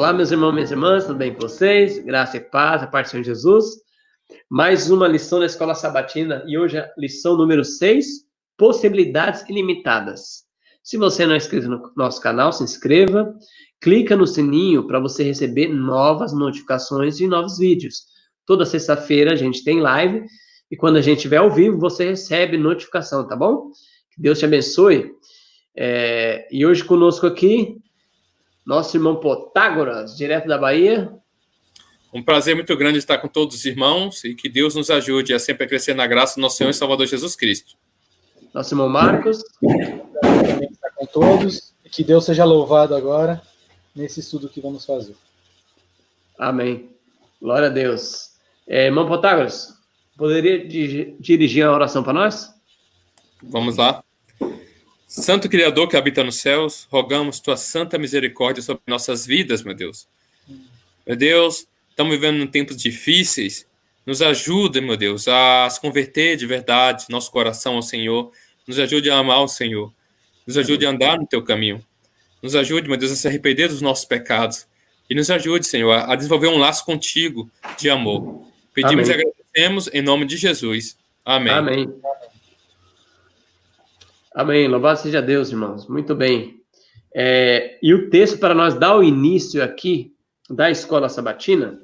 Olá, meus irmãos e minhas irmãs, tudo bem com vocês? Graça e paz, a paz do Senhor Jesus. Mais uma lição da Escola Sabatina e hoje a lição número 6, possibilidades ilimitadas. Se você não é inscrito no nosso canal, se inscreva, clica no sininho para você receber novas notificações de novos vídeos. Toda sexta-feira a gente tem live e quando a gente estiver ao vivo, você recebe notificação, tá bom? Que Deus te abençoe. E hoje conosco aqui, nosso irmão Protágoras, direto da Bahia. Um prazer muito grande estar com todos os irmãos e que Deus nos ajude a sempre crescer na graça do nosso Senhor e Salvador Jesus Cristo. Nosso irmão Marcos. Também estar com todos e que Deus seja louvado agora nesse estudo que vamos fazer. Amém. Glória a Deus. Irmão Protágoras, poderia dirigir a oração para nós? Vamos lá. Santo Criador que habita nos céus, rogamos tua santa misericórdia sobre nossas vidas, meu Deus. Meu Deus, estamos vivendo em tempos difíceis. Nos ajude, meu Deus, a se converter de verdade nosso coração ao Senhor. Nos ajude a amar o Senhor. Nos ajude a andar no teu caminho. Nos ajude, meu Deus, a se arrepender dos nossos pecados. E nos ajude, Senhor, a desenvolver um laço contigo de amor. Pedimos e agradecemos em nome de Jesus. Amém. Amém. Amém. Louvado seja Deus, irmãos. Muito bem. E o texto para nós dar o início aqui da Escola Sabatina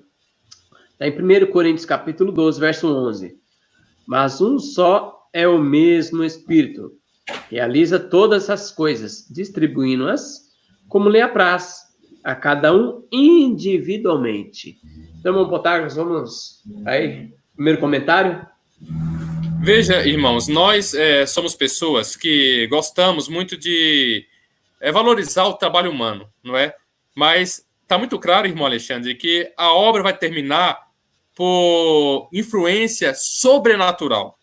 está em 1 Coríntios capítulo 12, verso 11. Mas um só é o mesmo Espírito, realiza todas as coisas, distribuindo-as como lhe apraz, a cada um individualmente. Então, irmão Protágoras, vamos aí, primeiro comentário. Veja, irmãos, nós somos pessoas que gostamos muito de valorizar o trabalho humano, não é? Mas está muito claro, irmão Alexandre, que a obra vai terminar por influência sobrenatural.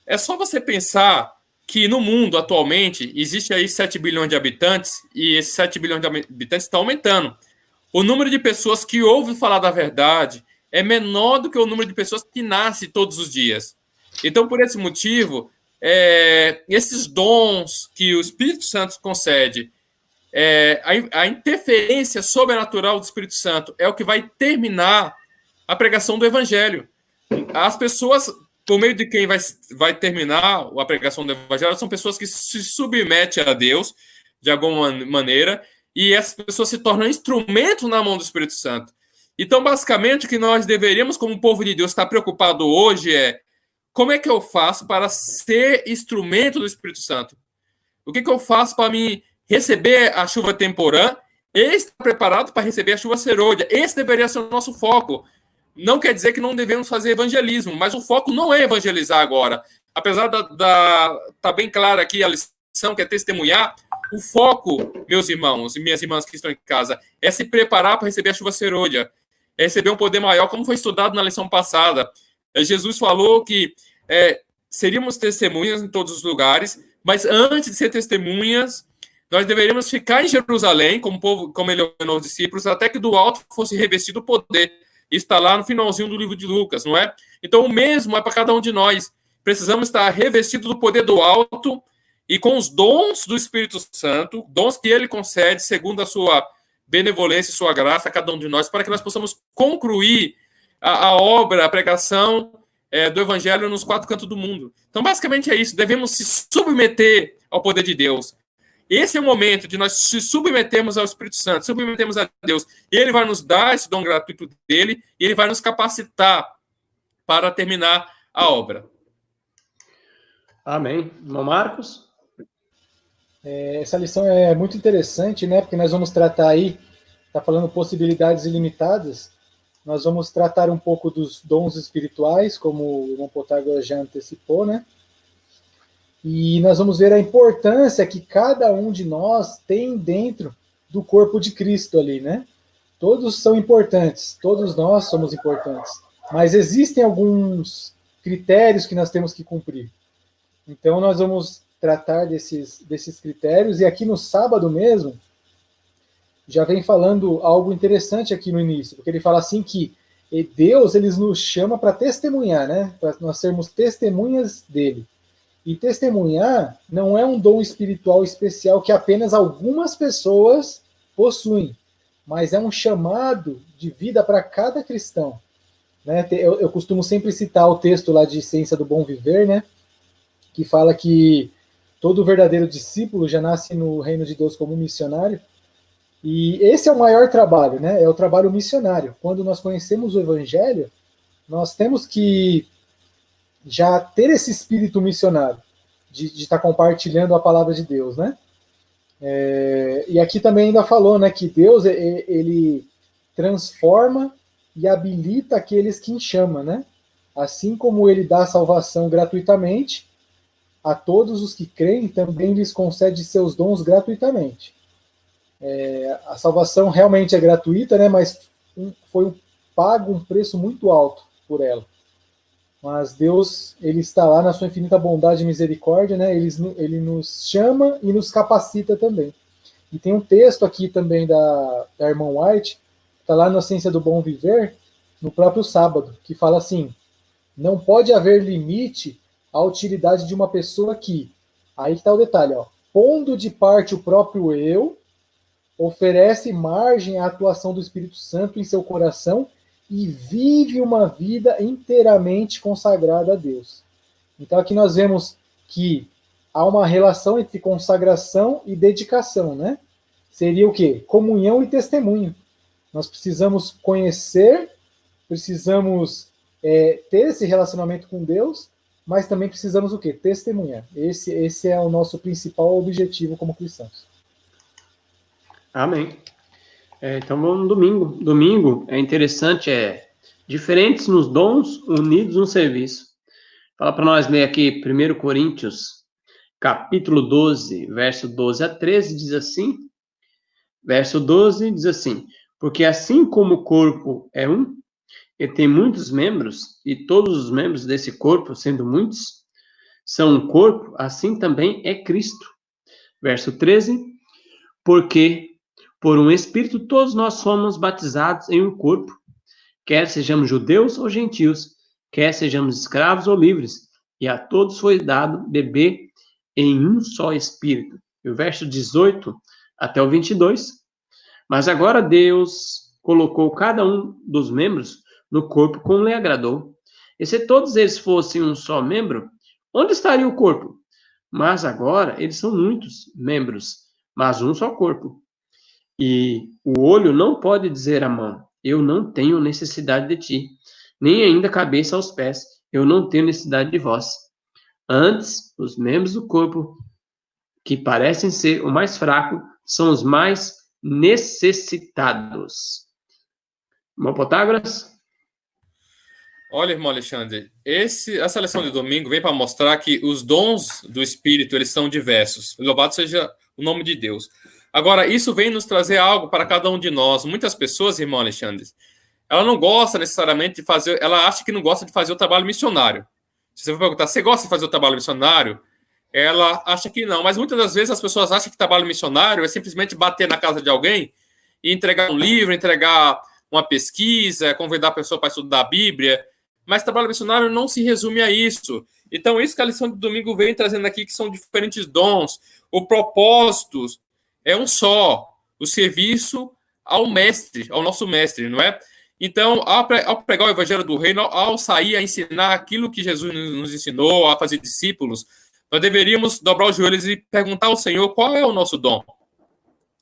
É só você pensar que no mundo, atualmente, existe aí 7 bilhões de habitantes e esses 7 bilhões de habitantes estão aumentando. O número de pessoas que ouvem falar da verdade é menor do que o número de pessoas que nascem todos os dias. Então, por esse motivo, esses dons que o Espírito Santo concede, a interferência sobrenatural do Espírito Santo é o que vai terminar a pregação do Evangelho. As pessoas, por meio de quem vai terminar a pregação do Evangelho, são pessoas que se submetem a Deus, de alguma maneira, e essas pessoas se tornam instrumentos na mão do Espírito Santo. Então, basicamente, o que nós deveríamos, como povo de Deus, estar preocupado hoje como é que eu faço para ser instrumento do Espírito Santo? O que eu faço para me receber a chuva temporã e estar preparado para receber a chuva serôdia? Esse deveria ser o nosso foco. Não quer dizer que não devemos fazer evangelismo, mas o foco não é evangelizar agora. Apesar tá bem claro aqui a lição, que é testemunhar, o foco, meus irmãos e minhas irmãs que estão em casa, é se preparar para receber a chuva serôdia, é receber um poder maior, como foi estudado na lição passada. Jesus falou que seríamos testemunhas em todos os lugares, mas antes de ser testemunhas, nós deveríamos ficar em Jerusalém, como povo, como ele ordenou os discípulos, até que do alto fosse revestido o poder. Isso está lá no finalzinho do livro de Lucas, não é? Então, o mesmo é para cada um de nós. Precisamos estar revestidos do poder do alto e com os dons do Espírito Santo, dons que ele concede segundo a sua benevolência e sua graça a cada um de nós, para que nós possamos concluir a obra, a pregação do Evangelho nos 4 cantos do mundo. Então, basicamente é isso. Devemos se submeter ao poder de Deus. Esse é o momento de nós se submetermos ao Espírito Santo, submetemos a Deus. Ele vai nos dar esse dom gratuito dele e ele vai nos capacitar para terminar a obra. Amém. Irmão Marcos? Essa lição é muito interessante, né? Porque nós vamos tratar aí, está falando possibilidades ilimitadas. Nós vamos tratar um pouco dos dons espirituais, como o irmão Protágoras já antecipou, né? E nós vamos ver a importância que cada um de nós tem dentro do corpo de Cristo ali, né? Todos são importantes, todos nós somos importantes, mas existem alguns critérios que nós temos que cumprir. Então nós vamos tratar desses critérios, e aqui no sábado mesmo, já vem falando algo interessante aqui no início, porque ele fala assim que Deus ele nos chama para testemunhar, né? Para nós sermos testemunhas dele. E testemunhar não é um dom espiritual especial que apenas algumas pessoas possuem, mas é um chamado de vida para cada cristão. Né? Eu costumo sempre citar o texto lá de Ciência do Bom Viver, né? Que fala que todo verdadeiro discípulo já nasce no reino de Deus como missionário. E esse é o maior trabalho, né? É o trabalho missionário. Quando nós conhecemos o Evangelho, nós temos que já ter esse espírito missionário, de estar compartilhando a palavra de Deus, né? E aqui também ainda falou, né, que Deus, ele transforma e habilita aqueles que chama, né? Assim como ele dá a salvação gratuitamente, a todos os que creem, também lhes concede seus dons gratuitamente. A salvação realmente é gratuita, né? Mas foi pago um preço muito alto por ela. Mas Deus, ele está lá na sua infinita bondade e misericórdia, né? Ele nos chama e nos capacita também. E tem um texto aqui também da irmã White, está lá na Ciência do Bom Viver, no próprio sábado, que fala assim: não pode haver limite à utilidade de uma pessoa que, aí está o detalhe, ó, pondo de parte o próprio eu, oferece margem à atuação do Espírito Santo em seu coração e vive uma vida inteiramente consagrada a Deus. Então aqui nós vemos que há uma relação entre consagração e dedicação, né? Seria o quê? Comunhão e testemunho. Nós precisamos conhecer, precisamos ter esse relacionamento com Deus, mas também precisamos o quê? Testemunhar. Esse é o nosso principal objetivo como cristãos. Amém. Então vamos no domingo. Domingo é interessante, diferentes nos dons, unidos no serviço. Fala para nós ler aqui 1 Coríntios, capítulo 12, verso 12 a 13, diz assim. Verso 12 diz assim: porque assim como o corpo é um, e tem muitos membros, e todos os membros desse corpo, sendo muitos, são um corpo, assim também é Cristo. Verso 13: porque por um Espírito todos nós somos batizados em um corpo, quer sejamos judeus ou gentios, quer sejamos escravos ou livres, e a todos foi dado beber em um só Espírito. E o verso 18 até o 22: mas agora Deus colocou cada um dos membros no corpo como lhe agradou. E se todos eles fossem um só membro, onde estaria o corpo? Mas agora eles são muitos membros, mas um só corpo. E o olho não pode dizer à mão: eu não tenho necessidade de ti, nem ainda a cabeça aos pés: eu não tenho necessidade de vós. Antes, os membros do corpo, que parecem ser o mais fraco, são os mais necessitados. Irmão Protágoras? Olha, irmão Alexandre, essa lição de domingo vem para mostrar que os dons do Espírito, eles são diversos. Louvado seja o nome de Deus. Agora, isso vem nos trazer algo para cada um de nós. Muitas pessoas, irmão Alexandre, ela não gosta necessariamente de fazer, ela acha que não gosta de fazer o trabalho missionário. Se você for perguntar, você gosta de fazer o trabalho missionário? Ela acha que não, mas muitas das vezes as pessoas acham que trabalho missionário é simplesmente bater na casa de alguém e entregar um livro, entregar uma pesquisa, convidar a pessoa para estudar a Bíblia. Mas trabalho missionário não se resume a isso. Então, isso que a lição de domingo vem trazendo aqui, que são diferentes dons. O propósito é um só, o serviço ao mestre, ao nosso mestre, não é? Então, ao pregar o evangelho do reino, ao sair a ensinar aquilo que Jesus nos ensinou, a fazer discípulos, nós deveríamos dobrar os joelhos e perguntar ao Senhor qual é o nosso dom.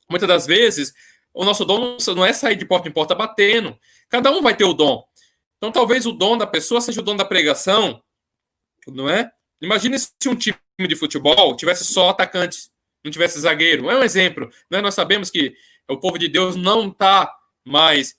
Muitas das vezes, o nosso dom não é sair de porta em porta batendo. Cada um vai ter o dom. Então, talvez o dom da pessoa seja o dom da pregação, não é? Imagine se um time de futebol tivesse só atacantes, não tivesse zagueiro. É um exemplo. Né? Nós sabemos que o povo de Deus não está mais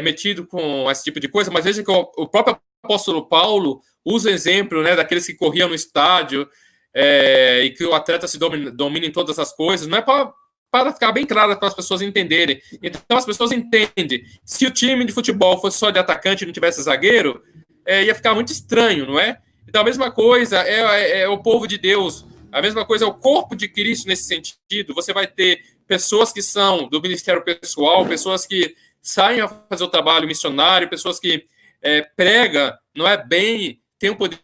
metido com esse tipo de coisa, mas veja que o próprio apóstolo Paulo usa exemplo, né, daqueles que corriam no estádio e que o atleta se domina em todas as coisas. Não é para ficar bem claro para as pessoas entenderem. Então, as pessoas entendem. Se o time de futebol fosse só de atacante e não tivesse zagueiro, ia ficar muito estranho, não é? Então, a mesma coisa é o povo de Deus. A mesma coisa é o corpo de Cristo nesse sentido. Você vai ter pessoas que são do ministério pessoal, pessoas que saem a fazer o trabalho missionário, pessoas que pregam, não é bem, tem um poder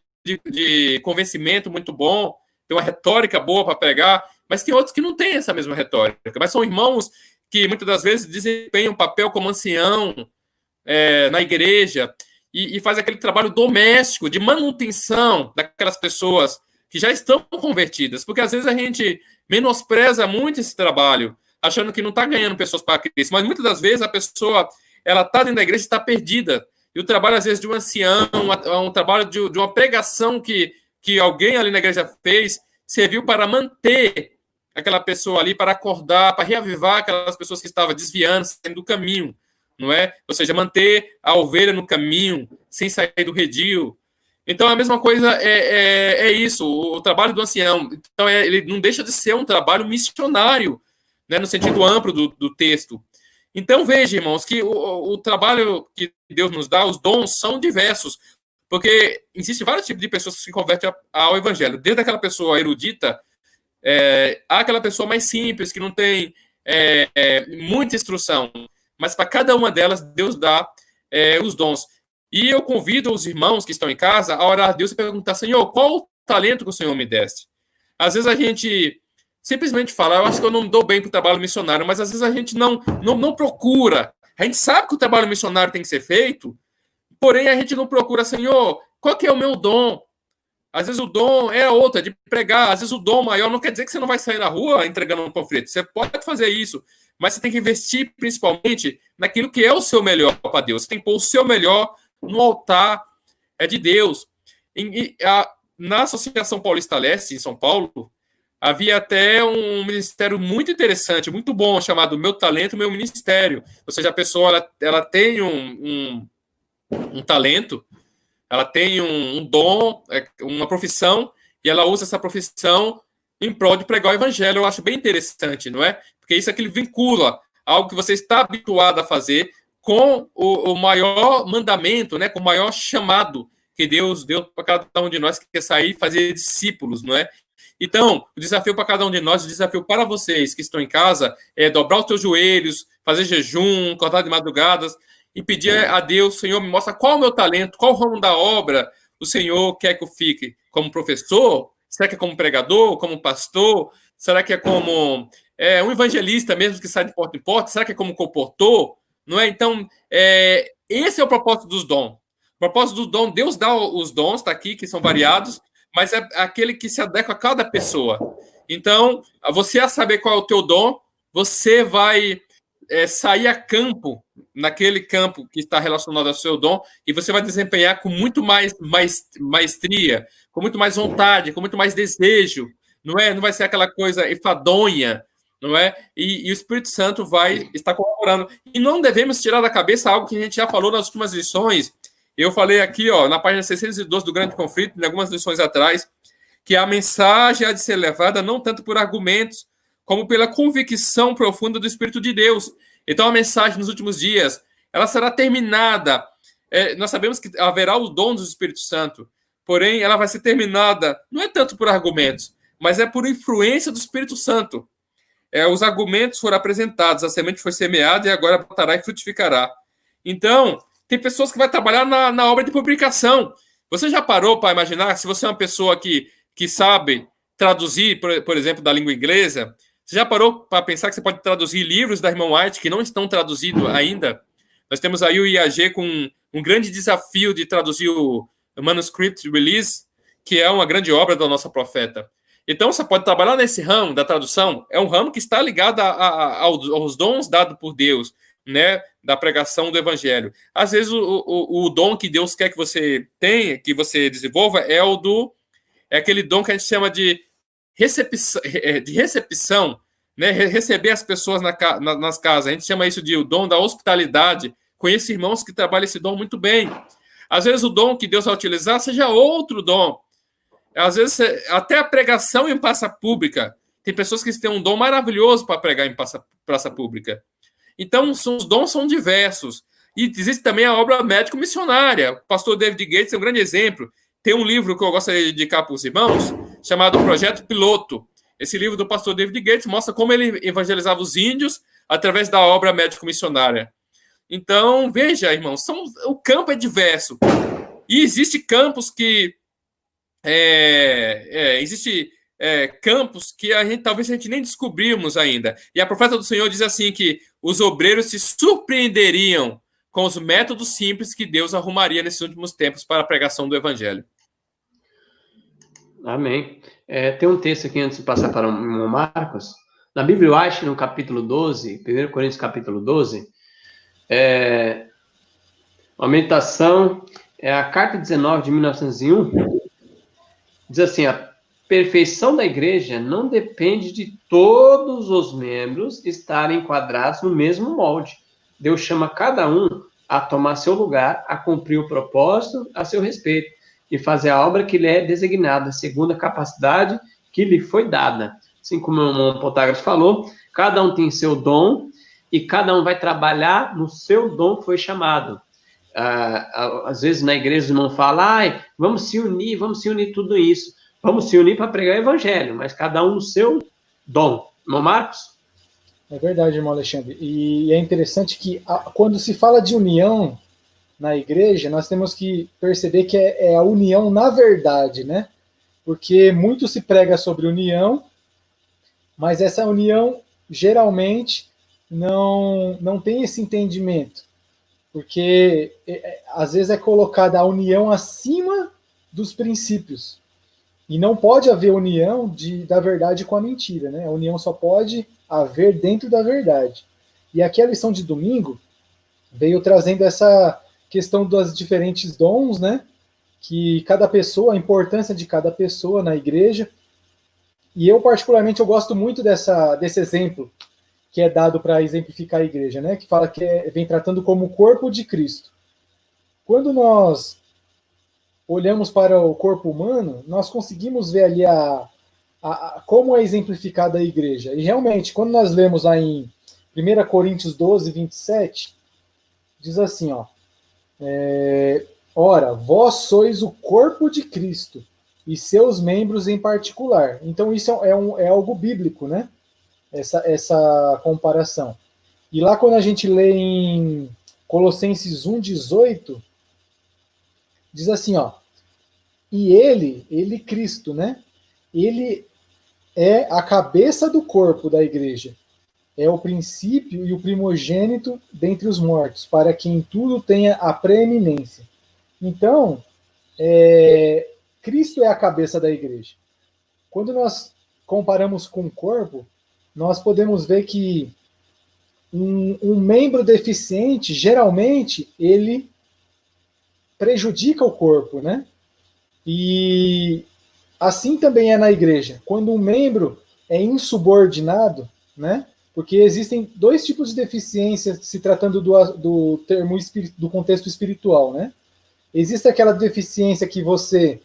de convencimento muito bom, tem uma retórica boa para pregar, mas tem outros que não têm essa mesma retórica, mas são irmãos que muitas das vezes desempenham um papel como ancião na igreja e faz aquele trabalho doméstico de manutenção daquelas pessoas que já estão convertidas, porque às vezes a gente menospreza muito esse trabalho, achando que não está ganhando pessoas para Cristo, mas muitas das vezes a pessoa ela está dentro da igreja e está perdida. E o trabalho, às vezes, de um ancião, um trabalho de uma pregação que alguém ali na igreja fez, serviu para manter aquela pessoa ali, para acordar, para reavivar aquelas pessoas que estavam desviando, saindo do caminho, não é? Ou seja, manter a ovelha no caminho, sem sair do redil. Então, a mesma coisa é isso, o trabalho do ancião. Então, ele não deixa de ser um trabalho missionário, né, no sentido amplo do texto. Então, veja, irmãos, que o trabalho que Deus nos dá, os dons, são diversos, porque existem vários tipos de pessoas que se convertem ao evangelho, desde aquela pessoa erudita, àquela pessoa mais simples, que não tem muita instrução, mas para cada uma delas, Deus dá os dons. E eu convido os irmãos que estão em casa a orar a Deus e perguntar, Senhor, qual o talento que o Senhor me deste? Às vezes a gente simplesmente fala, eu acho que eu não dou bem para o trabalho missionário, mas às vezes a gente não procura. A gente sabe que o trabalho missionário tem que ser feito, porém a gente não procura, Senhor, qual que é o meu dom? Às vezes o dom é outro, é de pregar. Às vezes o dom maior não quer dizer que você não vai sair na rua entregando um panfleto. Você pode fazer isso, mas você tem que investir principalmente naquilo que é o seu melhor para Deus. Você tem que pôr o seu melhor no altar de Deus. Na Associação Paulista Leste, em São Paulo, havia até um ministério muito interessante, muito bom, chamado Meu Talento, Meu Ministério. Ou seja, a pessoa ela tem um talento, ela tem um dom, uma profissão, e ela usa essa profissão em prol de pregar o evangelho. Eu acho bem interessante, não é? Porque isso é que ele vincula algo que você está habituado a fazer com o maior mandamento, né? Com o maior chamado que Deus deu para cada um de nós, que quer sair e fazer discípulos, não é? Então, o desafio para cada um de nós, o desafio para vocês que estão em casa, é dobrar os teus joelhos, fazer jejum, acordar de madrugadas e pedir a Deus, Senhor, me mostra qual é o meu talento, qual o ramo da obra o Senhor quer que eu fique. Como professor? Será que é como pregador? Como pastor? Será que é como um evangelista mesmo que sai de porta em porta? Será que é como comportor? Não é? Então, esse é o propósito dos dons. O propósito do dom, Deus dá os dons, está aqui, que são variados, mas é aquele que se adequa a cada pessoa. Então, você a saber qual é o teu dom, você vai sair a campo, naquele campo que está relacionado ao seu dom, e você vai desempenhar com muito mais maestria, com muito mais vontade, com muito mais desejo, não é? Não vai ser aquela coisa enfadonha, não é? E o Espírito Santo vai estar colaborando. E não devemos tirar da cabeça algo que a gente já falou nas últimas lições. Eu falei aqui, na página 612 do Grande Conflito, em algumas lições atrás, que a mensagem há de ser levada não tanto por argumentos, como pela convicção profunda do Espírito de Deus. Então, a mensagem nos últimos dias, ela será terminada. Nós sabemos que haverá o dom do Espírito Santo, porém, ela vai ser terminada, não é tanto por argumentos, mas é por influência do Espírito Santo. Os argumentos foram apresentados, a semente foi semeada e agora brotará e frutificará. Então, tem pessoas que vão trabalhar na obra de publicação. Você já parou para imaginar, se você é uma pessoa que sabe traduzir, por exemplo, da língua inglesa, você já parou para pensar que você pode traduzir livros da Irmã White que não estão traduzidos ainda? Nós temos aí o IAG com um grande desafio de traduzir o Manuscript Release, que é uma grande obra da nossa profeta. Então, você pode trabalhar nesse ramo da tradução, é um ramo que está ligado aos dons dados por Deus, né, da pregação do evangelho. Às vezes, o dom que Deus quer que você tenha, que você desenvolva, é aquele dom que a gente chama de recepção, né, receber as pessoas nas casas. A gente chama isso de o dom da hospitalidade. Conheço irmãos que trabalham esse dom muito bem. Às vezes, o dom que Deus vai utilizar seja outro dom. Às vezes, até a pregação em praça pública. Tem pessoas que têm um dom maravilhoso para pregar em praça pública. Então, os dons são diversos. E existe também a obra médico-missionária. O pastor David Gates é um grande exemplo. Tem um livro que eu gostaria de dedicar para os irmãos, chamado Projeto Piloto. Esse livro do pastor David Gates mostra como ele evangelizava os índios através da obra médico-missionária. Então, veja, irmãos, o campo é diverso. E existe campos que... existe campos que talvez a gente nem descobrimos ainda. E a profeta do Senhor diz assim que os obreiros se surpreenderiam com os métodos simples que Deus arrumaria nesses últimos tempos para a pregação do evangelho. Amém. Tem um texto aqui antes de passar para o Marcos. Na Bíblia, eu acho, no capítulo 12, 1 Coríntios capítulo 12, uma meditação, a carta 19 de 1901, diz assim, a perfeição da igreja não depende de todos os membros estarem enquadrados no mesmo molde. Deus chama cada um a tomar seu lugar, a cumprir o propósito a seu respeito e fazer a obra que lhe é designada, segundo a capacidade que lhe foi dada. Assim como o Protágoras falou, cada um tem seu dom e cada um vai trabalhar no seu dom que foi chamado. Às vezes na igreja os irmãos falam, vamos se unir tudo isso. Vamos se unir para pregar o evangelho, mas cada um no seu dom. Irmão Marcos? É verdade, irmão Alexandre. E é interessante que quando se fala de união na igreja, nós temos que perceber que é a união na verdade, né? Porque muito se prega sobre união, mas essa união geralmente não tem esse entendimento. Porque às vezes é colocada a união acima dos princípios. E não pode haver união da verdade com a mentira, né? A união só pode haver dentro da verdade. E aqui a lição de domingo veio trazendo essa questão dos diferentes dons, né? Que cada pessoa, a importância de cada pessoa na igreja. E eu, particularmente, eu gosto muito desse exemplo que é dado para exemplificar a igreja, né? Que fala que vem tratando como o corpo de Cristo. Quando nós olhamos para o corpo humano, nós conseguimos ver ali como é exemplificada a igreja. E realmente, quando nós lemos lá em 1 Coríntios 12, 27, diz assim, ora, vós sois o corpo de Cristo, e seus membros em particular. Então isso é algo bíblico, né? Essa comparação. E lá quando a gente lê em Colossenses 1,18, diz assim, e ele Cristo, né? Ele é a cabeça do corpo da igreja. É o princípio e o primogênito dentre os mortos, para que em tudo tenha a preeminência. Então, Cristo é a cabeça da igreja. Quando nós comparamos com o corpo, nós podemos ver que um membro deficiente, geralmente, ele prejudica o corpo, né? E assim também é na igreja. Quando um membro é insubordinado, né? Porque existem dois tipos de deficiência se tratando do termo do contexto espiritual, né? Existe aquela deficiência que você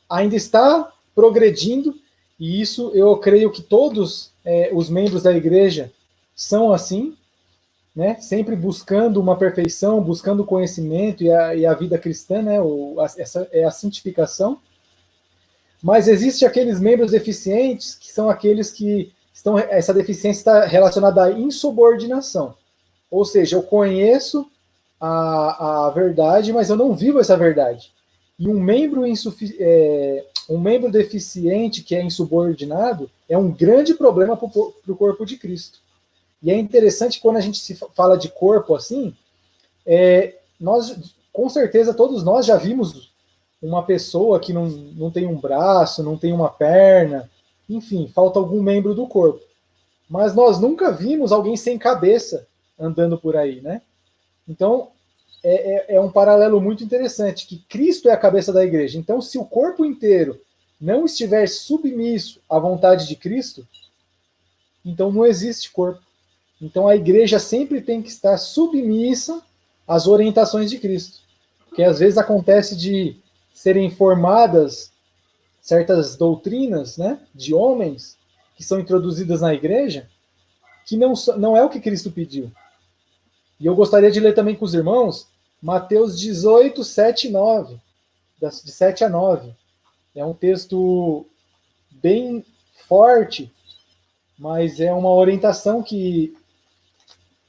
ainda está progredindo, e isso eu creio que todos os membros da igreja são assim, né? Sempre buscando uma perfeição, buscando conhecimento e a vida cristã, né? Essa é a santificação. Mas existe aqueles membros deficientes que são aqueles que essa deficiência está relacionada à insubordinação. Ou seja, eu conheço a verdade, mas eu não vivo essa verdade. E um membro deficiente que é insubordinado é um grande problema para o corpo de Cristo. E é interessante quando a gente se fala de corpo assim, nós, com certeza, todos nós já vimos uma pessoa que não tem um braço, não tem uma perna, enfim, falta algum membro do corpo. Mas nós nunca vimos alguém sem cabeça andando por aí, né? Então, é um paralelo muito interessante, que Cristo é a cabeça da igreja. Então, se o corpo inteiro não estiver submisso à vontade de Cristo, então não existe corpo. Então, a igreja sempre tem que estar submissa às orientações de Cristo. Porque às vezes acontece de serem formadas certas doutrinas, né, de homens que são introduzidas na igreja, que não é o que Cristo pediu. E eu gostaria de ler também com os irmãos Mateus 18, 7 e 9, de 7 a 9. É um texto bem forte, mas é uma orientação que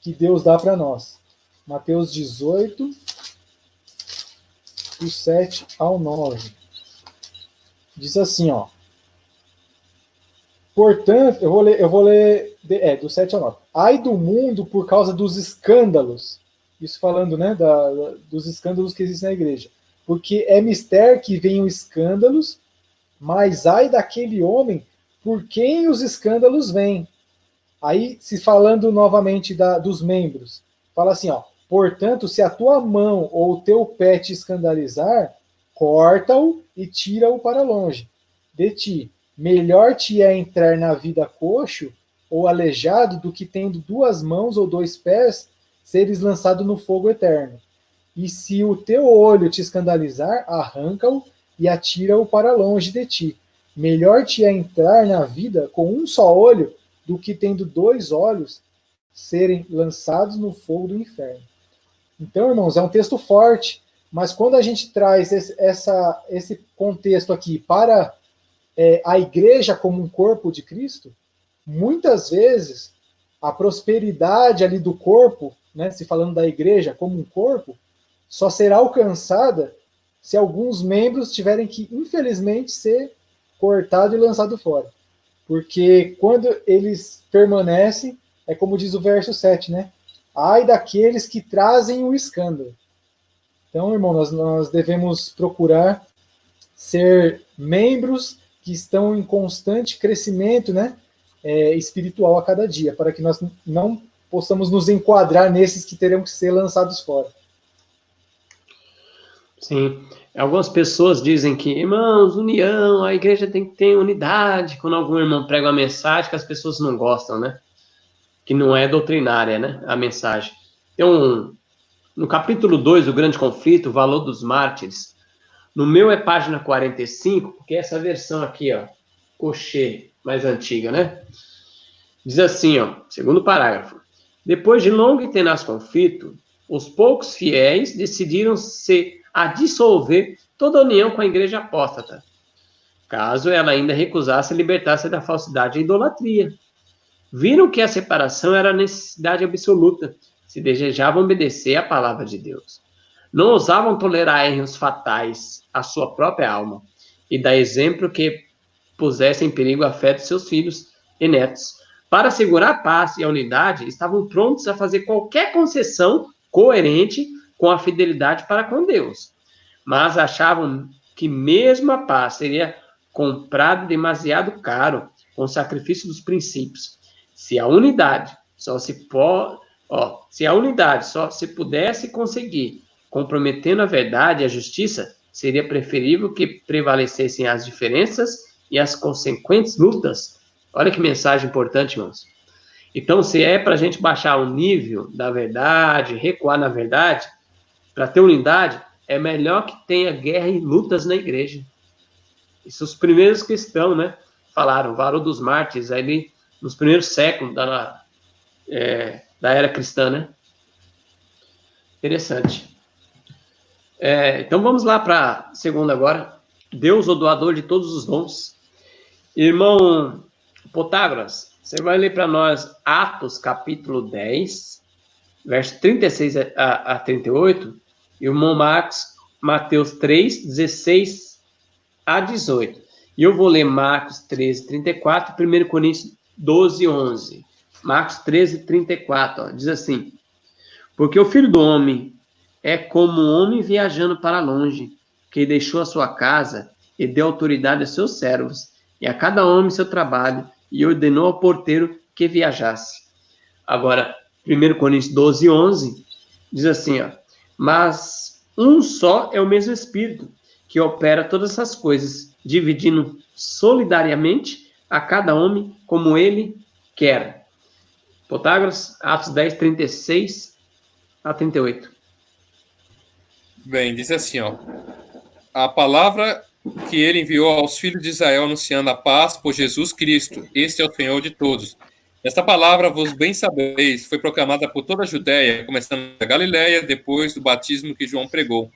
Deus dá para nós. Mateus 18, do 7 ao 9. Diz assim, Portanto, eu vou ler do 7 ao 9. Ai do mundo por causa dos escândalos. Isso falando, né, dos escândalos que existem na igreja. Porque é mister que venham escândalos, mas ai daquele homem por quem os escândalos vêm. Aí, se falando novamente dos membros, fala assim, ó, portanto, se a tua mão ou o teu pé te escandalizar, corta-o e tira-o para longe de ti. Melhor te é entrar na vida coxo ou aleijado do que tendo 2 mãos ou 2 pés, seres lançado no fogo eterno. E se o teu olho te escandalizar, arranca-o e atira-o para longe de ti. Melhor te é entrar na vida com um só olho do que tendo 2 olhos serem lançados no fogo do inferno. Então, irmãos, é um texto forte, mas quando a gente traz esse contexto aqui para a igreja como um corpo de Cristo, muitas vezes a prosperidade ali do corpo, né, se falando da igreja como um corpo, só será alcançada se alguns membros tiverem que, infelizmente, ser cortado e lançado fora. Porque quando eles permanecem, é como diz o verso 7, né? Ai daqueles que trazem o escândalo. Então, irmão, nós devemos procurar ser membros que estão em constante crescimento, né, espiritual a cada dia, para que nós não possamos nos enquadrar nesses que terão que ser lançados fora. Sim. Algumas pessoas dizem que, irmãos, união, a igreja tem que ter unidade. Quando algum irmão prega uma mensagem que as pessoas não gostam, né? Que não é doutrinária, né? A mensagem. Então, no capítulo 2, o grande conflito, o valor dos mártires, no meu é página 45, porque essa versão aqui, ó, Cochê, mais antiga, né? Diz assim, ó, segundo parágrafo. Depois de longo e tenaz conflito, os poucos fiéis decidiram a dissolver toda a união com a igreja apóstata, caso ela ainda recusasse libertar-se da falsidade e idolatria. Viram que a separação era necessidade absoluta, se desejavam obedecer à palavra de Deus. Não ousavam tolerar erros fatais à sua própria alma e dar exemplo que pusesse em perigo a fé de seus filhos e netos. Para assegurar a paz e a unidade, estavam prontos a fazer qualquer concessão coerente com a fidelidade para com Deus. Mas achavam que mesmo a paz seria comprada demasiado caro com o sacrifício dos princípios. Se a unidade só se pudesse conseguir comprometendo a verdade e a justiça, seria preferível que prevalecessem as diferenças e as consequentes lutas. Olha que mensagem importante, irmãos. Então, se é para a gente baixar o nível da verdade, recuar na verdade, para ter unidade, é melhor que tenha guerra e lutas na igreja. Isso os primeiros cristãos, né, falaram, o valor dos mártires, ali nos primeiros séculos da era cristã, né? Interessante. Então vamos lá para a segunda agora. Deus, o doador de todos os dons. Irmão Potágoras, você vai ler para nós Atos capítulo 10, verso 36 a 38, e o irmão Mateus 3, 16 a 18. E eu vou ler Marcos 13, 34, 1 Coríntios 12, 11. Marcos 13, 34, ó, diz assim: porque o Filho do Homem é como um homem viajando para longe, que deixou a sua casa e deu autoridade a seus servos, e a cada homem seu trabalho, e ordenou ao porteiro que viajasse. Agora, 1 Coríntios 12, 11, diz assim, ó, mas um só é o mesmo Espírito, que opera todas essas coisas, dividindo solidariamente a cada homem como ele quer. Potágoras, Atos 10, 36 a 38. Bem, diz assim, ó. A palavra que ele enviou aos filhos de Israel anunciando a paz por Jesus Cristo. Este é o Senhor de todos. Esta palavra, vos bem sabeis, foi proclamada por toda a Judéia, começando da Galiléia, depois do batismo que João pregou.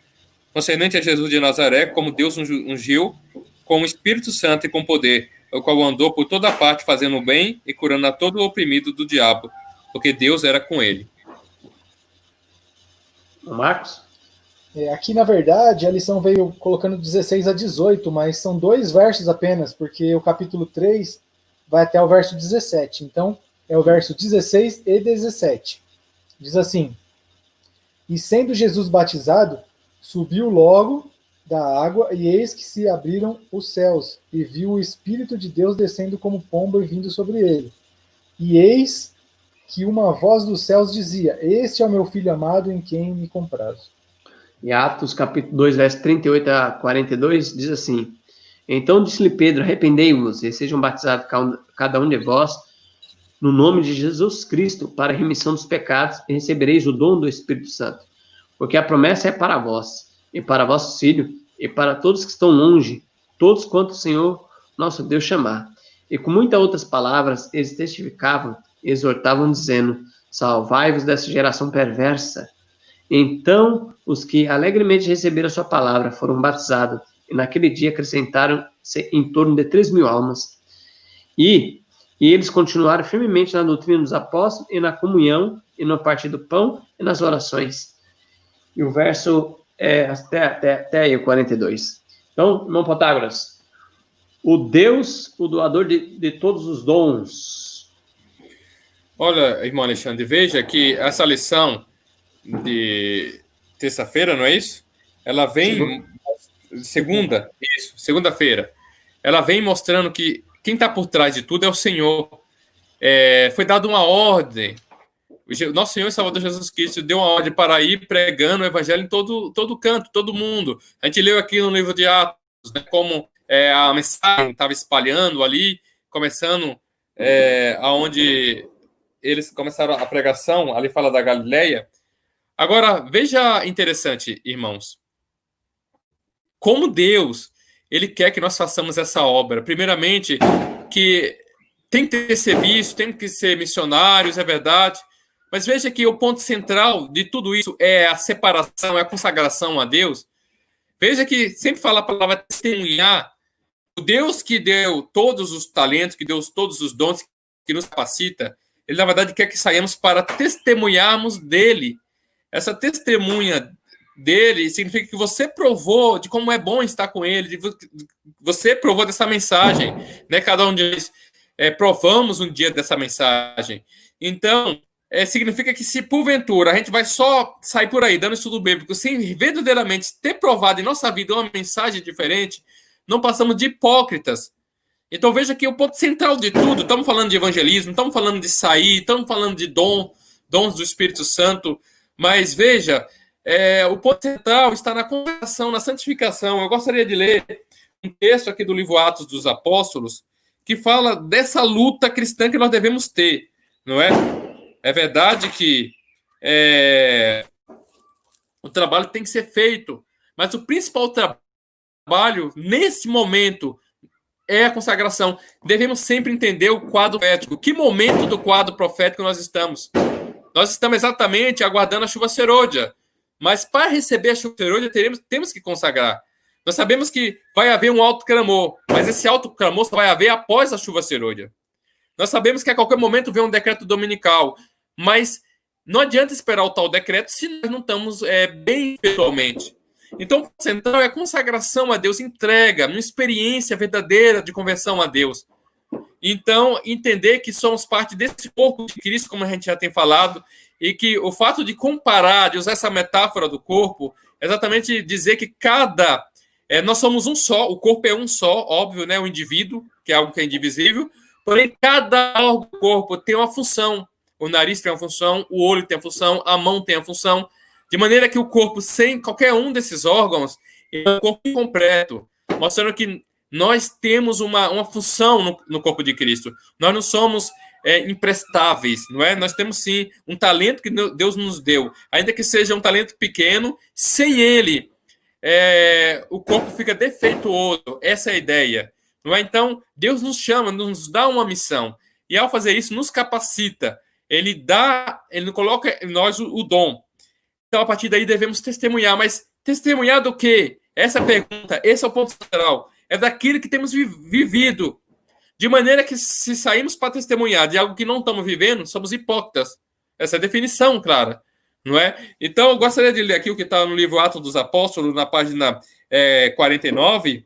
Concernente a Jesus de Nazaré, como Deus ungiu, com o Espírito Santo e com poder, o qual andou por toda parte fazendo o bem e curando a todo o oprimido do diabo, porque Deus era com ele. Marcos? Aqui, na verdade, a lição veio colocando 16 a 18, mas são 2 versos apenas, porque o capítulo 3 vai até o verso 17. Então, é o verso 16 e 17. Diz assim: E sendo Jesus batizado, subiu logo da água, e eis que se abriram os céus, e viu o Espírito de Deus descendo como pomba e vindo sobre ele. E eis que uma voz dos céus dizia: Este é o meu Filho amado, em quem me comprazo. E Atos, capítulo 2, verso 38 a 42, diz assim: Então disse-lhe Pedro: Arrependei-vos e sejam batizados cada um de vós no nome de Jesus Cristo para a remissão dos pecados, e recebereis o dom do Espírito Santo. Porque a promessa é para vós, e para vossos filhos, e para todos que estão longe, todos quanto o Senhor nosso Deus chamar. E com muitas outras palavras, eles testificavam e exortavam, dizendo: Salvai-vos dessa geração perversa. Então, os que alegremente receberam a sua palavra foram batizados, e naquele dia acrescentaram-se em torno de 3.000 almas. E eles continuaram firmemente na doutrina dos apóstolos, e na comunhão, e no partir do pão, e nas orações. E o verso é até aí, o 42. Então, irmão Protágoras, o Deus, o doador de todos os dons. Olha, irmão Alexandre, veja que essa lição de terça-feira, não é isso? Ela vem... Segunda-feira. Ela vem mostrando que quem está por trás de tudo é o Senhor. Foi dada uma ordem. O nosso Senhor e Salvador Jesus Cristo deu uma ordem para ir pregando o evangelho em todo canto, todo mundo. A gente leu aqui no livro de Atos, né, como a mensagem estava espalhando ali, começando aonde eles começaram a pregação, ali fala da Galileia. Agora, veja interessante, irmãos, como Deus, ele quer que nós façamos essa obra. Primeiramente, que tem que ter serviço, tem que ser missionários, é verdade, mas veja que o ponto central de tudo isso é a separação, é a consagração a Deus. Veja que sempre fala a palavra testemunhar. O Deus que deu todos os talentos, que deu todos os dons, que nos capacita, ele, na verdade, quer que saiamos para testemunharmos dele. Essa testemunha dele significa que você provou de como é bom estar com ele, você provou dessa mensagem, né? Cada um de nós provamos um dia dessa mensagem. Então, significa que se porventura a gente vai só sair por aí dando estudo bíblico sem verdadeiramente ter provado em nossa vida uma mensagem diferente, não passamos de hipócritas. Então veja que o ponto central de tudo, estamos falando de evangelismo, estamos falando de sair, estamos falando de dons do Espírito Santo, mas veja, o ponto central está na conversão, na santificação. Eu gostaria de ler um texto aqui do livro Atos dos Apóstolos, que fala dessa luta cristã que nós devemos ter, não é? É verdade que o trabalho tem que ser feito, mas o principal trabalho, nesse momento, é a consagração. Devemos sempre entender o quadro profético. Que momento do quadro profético nós estamos? Nós estamos exatamente aguardando a chuva serôdia. Mas para receber a chuva serôdia, temos que consagrar. Nós sabemos que vai haver um alto clamor, mas esse alto clamor só vai haver após a chuva serôdia. Nós sabemos que a qualquer momento vem um decreto dominical, mas não adianta esperar o tal decreto se nós não estamos bem espiritualmente. Então, o central é a consagração a Deus, entrega, uma experiência verdadeira de conversão a Deus. Então, entender que somos parte desse corpo de Cristo, como a gente já tem falado, e que o fato de comparar, de usar essa metáfora do corpo, é exatamente dizer que nós somos um só, o corpo é um só, óbvio, né? O indivíduo, que é algo que é indivisível, porém, cada órgão do corpo tem uma função. O nariz tem uma função, o olho tem uma função, a mão tem uma função, de maneira que o corpo, sem qualquer um desses órgãos, é um corpo incompleto, mostrando que nós temos uma função no corpo de Cristo. Nós não somos imprestáveis, não é? Nós temos, sim, um talento que Deus nos deu. Ainda que seja um talento pequeno, sem ele, o corpo fica defeituoso. Essa é a ideia. Não é? Então, Deus nos chama, nos dá uma missão. E, ao fazer isso, nos capacita. Ele coloca em nós o dom. Então, a partir daí, devemos testemunhar. Mas testemunhar do quê? Essa pergunta, esse é o ponto central. É daquilo que temos vivido. De maneira que, se saímos para testemunhar de algo que não estamos vivendo, somos hipócritas. Essa é a definição clara. Não é? Então, eu gostaria de ler aqui o que está no livro Atos dos Apóstolos, na página 49.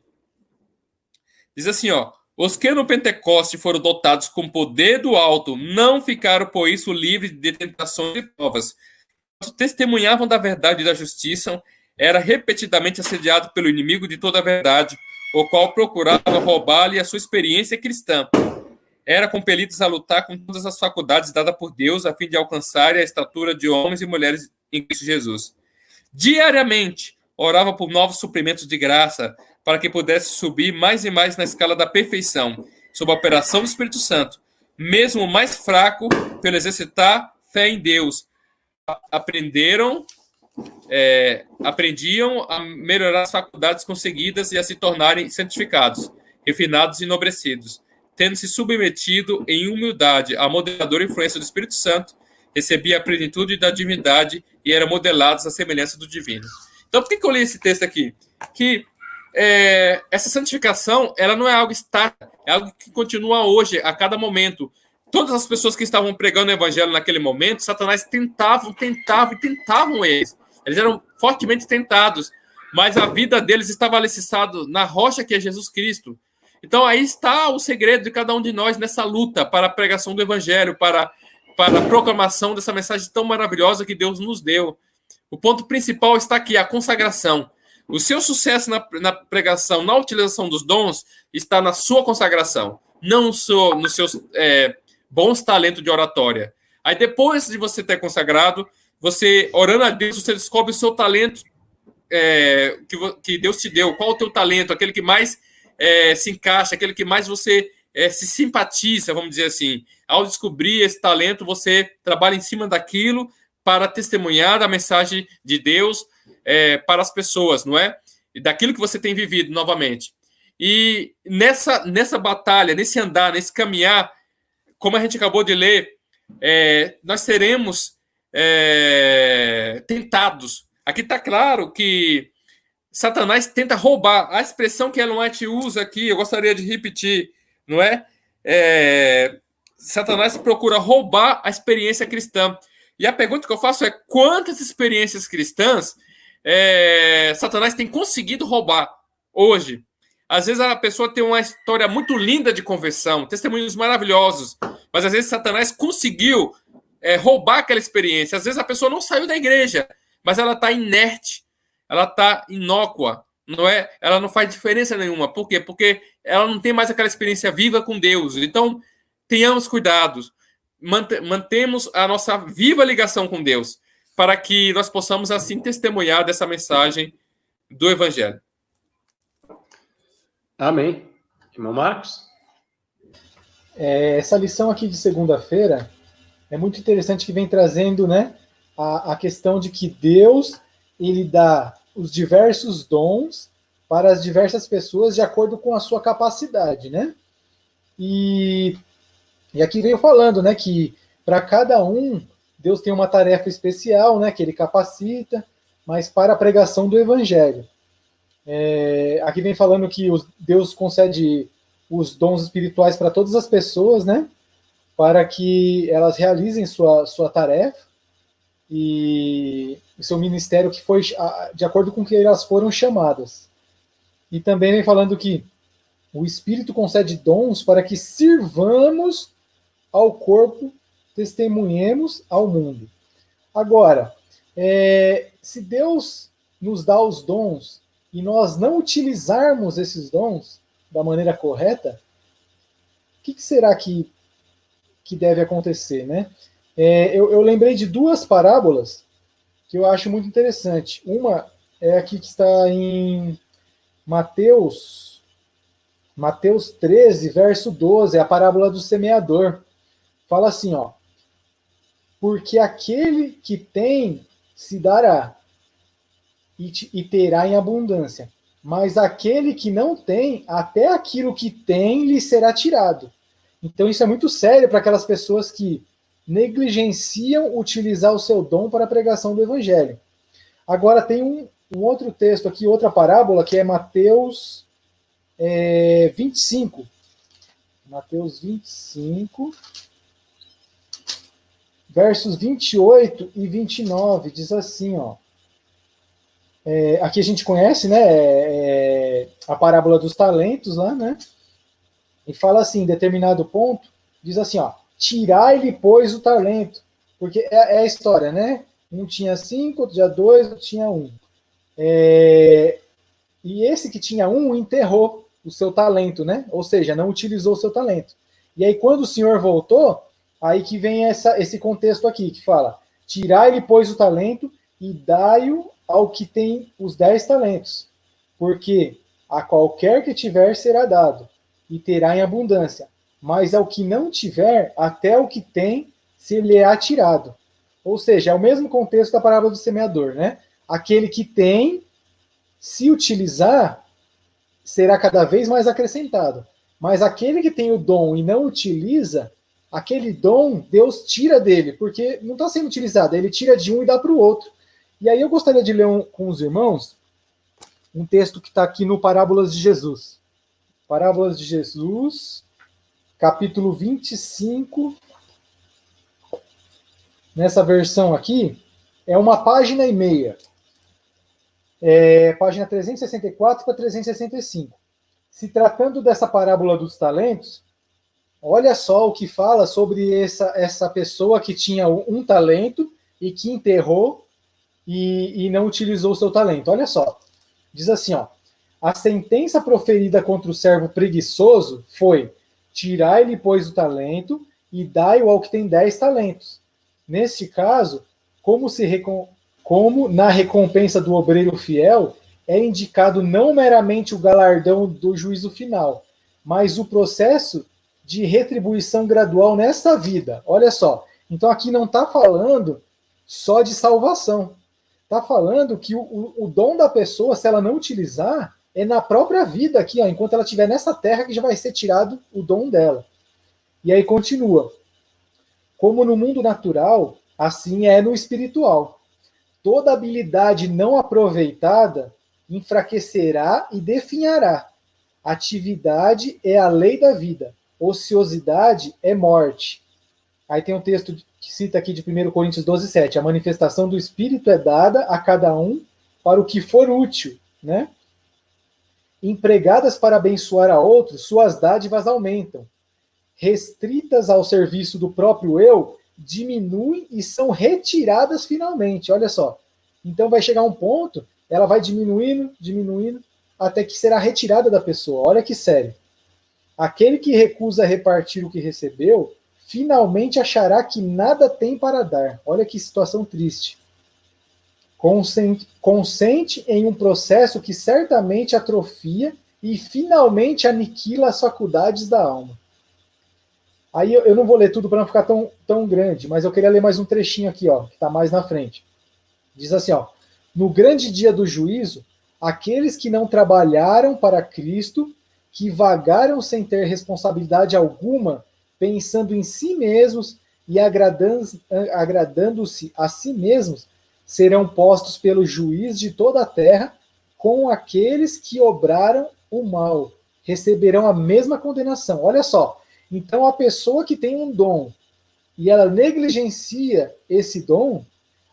Diz assim, ó: Os que no Pentecoste foram dotados com poder do alto não ficaram, por isso, livres de tentações e provas. Testemunhavam da verdade e da justiça, era repetidamente assediado pelo inimigo de toda a verdade, o qual procurava roubar-lhe a sua experiência cristã. Era compelidos a lutar com todas as faculdades dadas por Deus a fim de alcançar a estatura de homens e mulheres em Cristo Jesus. Diariamente, orava por novos suprimentos de graça, para que pudesse subir mais e mais na escala da perfeição, sob a operação do Espírito Santo. Mesmo o mais fraco, pelo exercitar fé em Deus, aprendiam a melhorar as faculdades conseguidas e a se tornarem santificados, refinados e enobrecidos, tendo se submetido em humildade à moderadora influência do Espírito Santo, recebia a plenitude da divindade e eram modelados à semelhança do divino. Então, por que eu li esse texto aqui? Que essa santificação, ela não é algo estático, é algo que continua hoje, a cada momento. Todas as pessoas que estavam pregando o evangelho naquele momento, Satanás tentavam eles. Eles eram fortemente tentados, mas a vida deles estava alicerçada na rocha que é Jesus Cristo. Então, aí está o segredo de cada um de nós nessa luta para a pregação do evangelho, para a proclamação dessa mensagem tão maravilhosa que Deus nos deu. O ponto principal está aqui, a consagração. O seu sucesso na pregação, na utilização dos dons, está na sua consagração, não nos seus bons talentos de oratória. Aí depois de você ter consagrado, você, orando a Deus, você descobre o seu talento que Deus te deu. Qual o teu talento? Aquele que mais se encaixa, aquele que mais você se simpatiza, vamos dizer assim. Ao descobrir esse talento, você trabalha em cima daquilo para testemunhar da mensagem de Deus para as pessoas, não é? E daquilo que você tem vivido novamente. E nessa batalha, nesse andar, nesse caminhar, como a gente acabou de ler, nós seremos tentados. Aqui está claro que Satanás tenta roubar. A expressão que Ellen White usa aqui, eu gostaria de repetir, não é? Satanás procura roubar a experiência cristã. E a pergunta que eu faço é: quantas experiências cristãs Satanás tem conseguido roubar hoje? Às vezes a pessoa tem uma história muito linda de conversão, testemunhos maravilhosos, mas às vezes Satanás conseguiu roubar aquela experiência. Às vezes a pessoa não saiu da igreja, mas ela está inerte, ela está inócua, não é? Ela não faz diferença nenhuma. Por quê? Porque ela não tem mais aquela experiência viva com Deus. Então, tenhamos cuidados, mantemos a nossa viva ligação com Deus, para que nós possamos assim testemunhar dessa mensagem do Evangelho. Amém. Irmão Marcos? Essa lição aqui de segunda-feira é muito interessante, que vem trazendo, né, a questão de que Deus, ele dá os diversos dons para as diversas pessoas de acordo com a sua capacidade, né? E aqui veio falando, né, que para cada um Deus tem uma tarefa especial, né, que ele capacita, mas para a pregação do evangelho. Aqui vem falando que Deus concede os dons espirituais para todas as pessoas, né, para que elas realizem sua tarefa e o seu ministério, que foi de acordo com que elas foram chamadas. E também vem falando que o Espírito concede dons para que sirvamos ao corpo, testemunhemos ao mundo. Agora, se Deus nos dá os dons e nós não utilizarmos esses dons da maneira correta, o que será que deve acontecer, né? Eu lembrei de duas parábolas que eu acho muito interessante. Uma é aqui que está em Mateus 13, verso 12, é a parábola do semeador. Fala assim, ó: porque aquele que tem se dará e terá em abundância, mas aquele que não tem, até aquilo que tem lhe será tirado. Então isso é muito sério para aquelas pessoas que negligenciam utilizar o seu dom para a pregação do evangelho. Agora tem um outro texto aqui, outra parábola, que é Mateus 25. Mateus 25, versos 28 e 29, diz assim, ó. Aqui a gente conhece, né, a parábola dos talentos lá, né? E fala assim, em determinado ponto, diz assim, ó, tirai-lhe, pois, o talento. Porque é a história, né? Um tinha 5, outro tinha 2, outro tinha 1. E esse que tinha 1 enterrou o seu talento, né? Ou seja, não utilizou o seu talento. E aí, quando o senhor voltou, aí que vem esse contexto aqui, que fala, tirai-lhe, pois, o talento e dai-o ao que tem os 10 talentos. Porque a qualquer que tiver será dado, e terá em abundância. Mas ao que não tiver, até o que tem se lhe é tirado. Ou seja, é o mesmo contexto da parábola do semeador, né? Aquele que tem, se utilizar, será cada vez mais acrescentado. Mas aquele que tem o dom e não utiliza, aquele dom, Deus tira dele, porque não está sendo utilizado, ele tira de um e dá para o outro. E aí eu gostaria de ler com os irmãos um texto que está aqui no Parábolas de Jesus. Parábolas de Jesus, capítulo 25. Nessa versão aqui, é uma página e meia. Página 364 para 365. Se tratando dessa parábola dos talentos, olha só o que fala sobre essa pessoa que tinha um talento e que enterrou e não utilizou o seu talento. Olha só. Diz assim, ó, a sentença proferida contra o servo preguiçoso foi: tirai-lhe, pois, o talento e dai-o ao que tem 10 talentos. Neste caso, como na recompensa do obreiro fiel, é indicado não meramente o galardão do juízo final, mas o processo de retribuição gradual nesta vida. Olha só, então aqui não está falando só de salvação. Está falando que o dom da pessoa, se ela não utilizar, é na própria vida aqui, ó, enquanto ela estiver nessa terra, que já vai ser tirado o dom dela. E aí continua. Como no mundo natural, assim é no espiritual. Toda habilidade não aproveitada enfraquecerá e definhará. Atividade é a lei da vida. Ociosidade é morte. Aí tem um texto que cita aqui de 1 Coríntios 12:7. A manifestação do Espírito é dada a cada um para o que for útil, né? Empregadas para abençoar a outros, suas dádivas aumentam. Restritas ao serviço do próprio eu, diminuem e são retiradas finalmente. Olha só. Então vai chegar um ponto, ela vai diminuindo, até que será retirada da pessoa. Olha que sério. Aquele que recusa repartir o que recebeu, finalmente achará que nada tem para dar. Olha que situação triste. Consente em um processo que certamente atrofia e finalmente aniquila as faculdades da alma. Aí eu não vou ler tudo para não ficar tão grande, mas eu queria ler mais um trechinho aqui, ó, que está mais na frente. Diz assim, ó, no grande dia do juízo, aqueles que não trabalharam para Cristo, que vagaram sem ter responsabilidade alguma, pensando em si mesmos e agradando-se a si mesmos, serão postos pelo juiz de toda a terra com aqueles que obraram o mal. Receberão a mesma condenação. Olha só. Então, a pessoa que tem um dom e ela negligencia esse dom,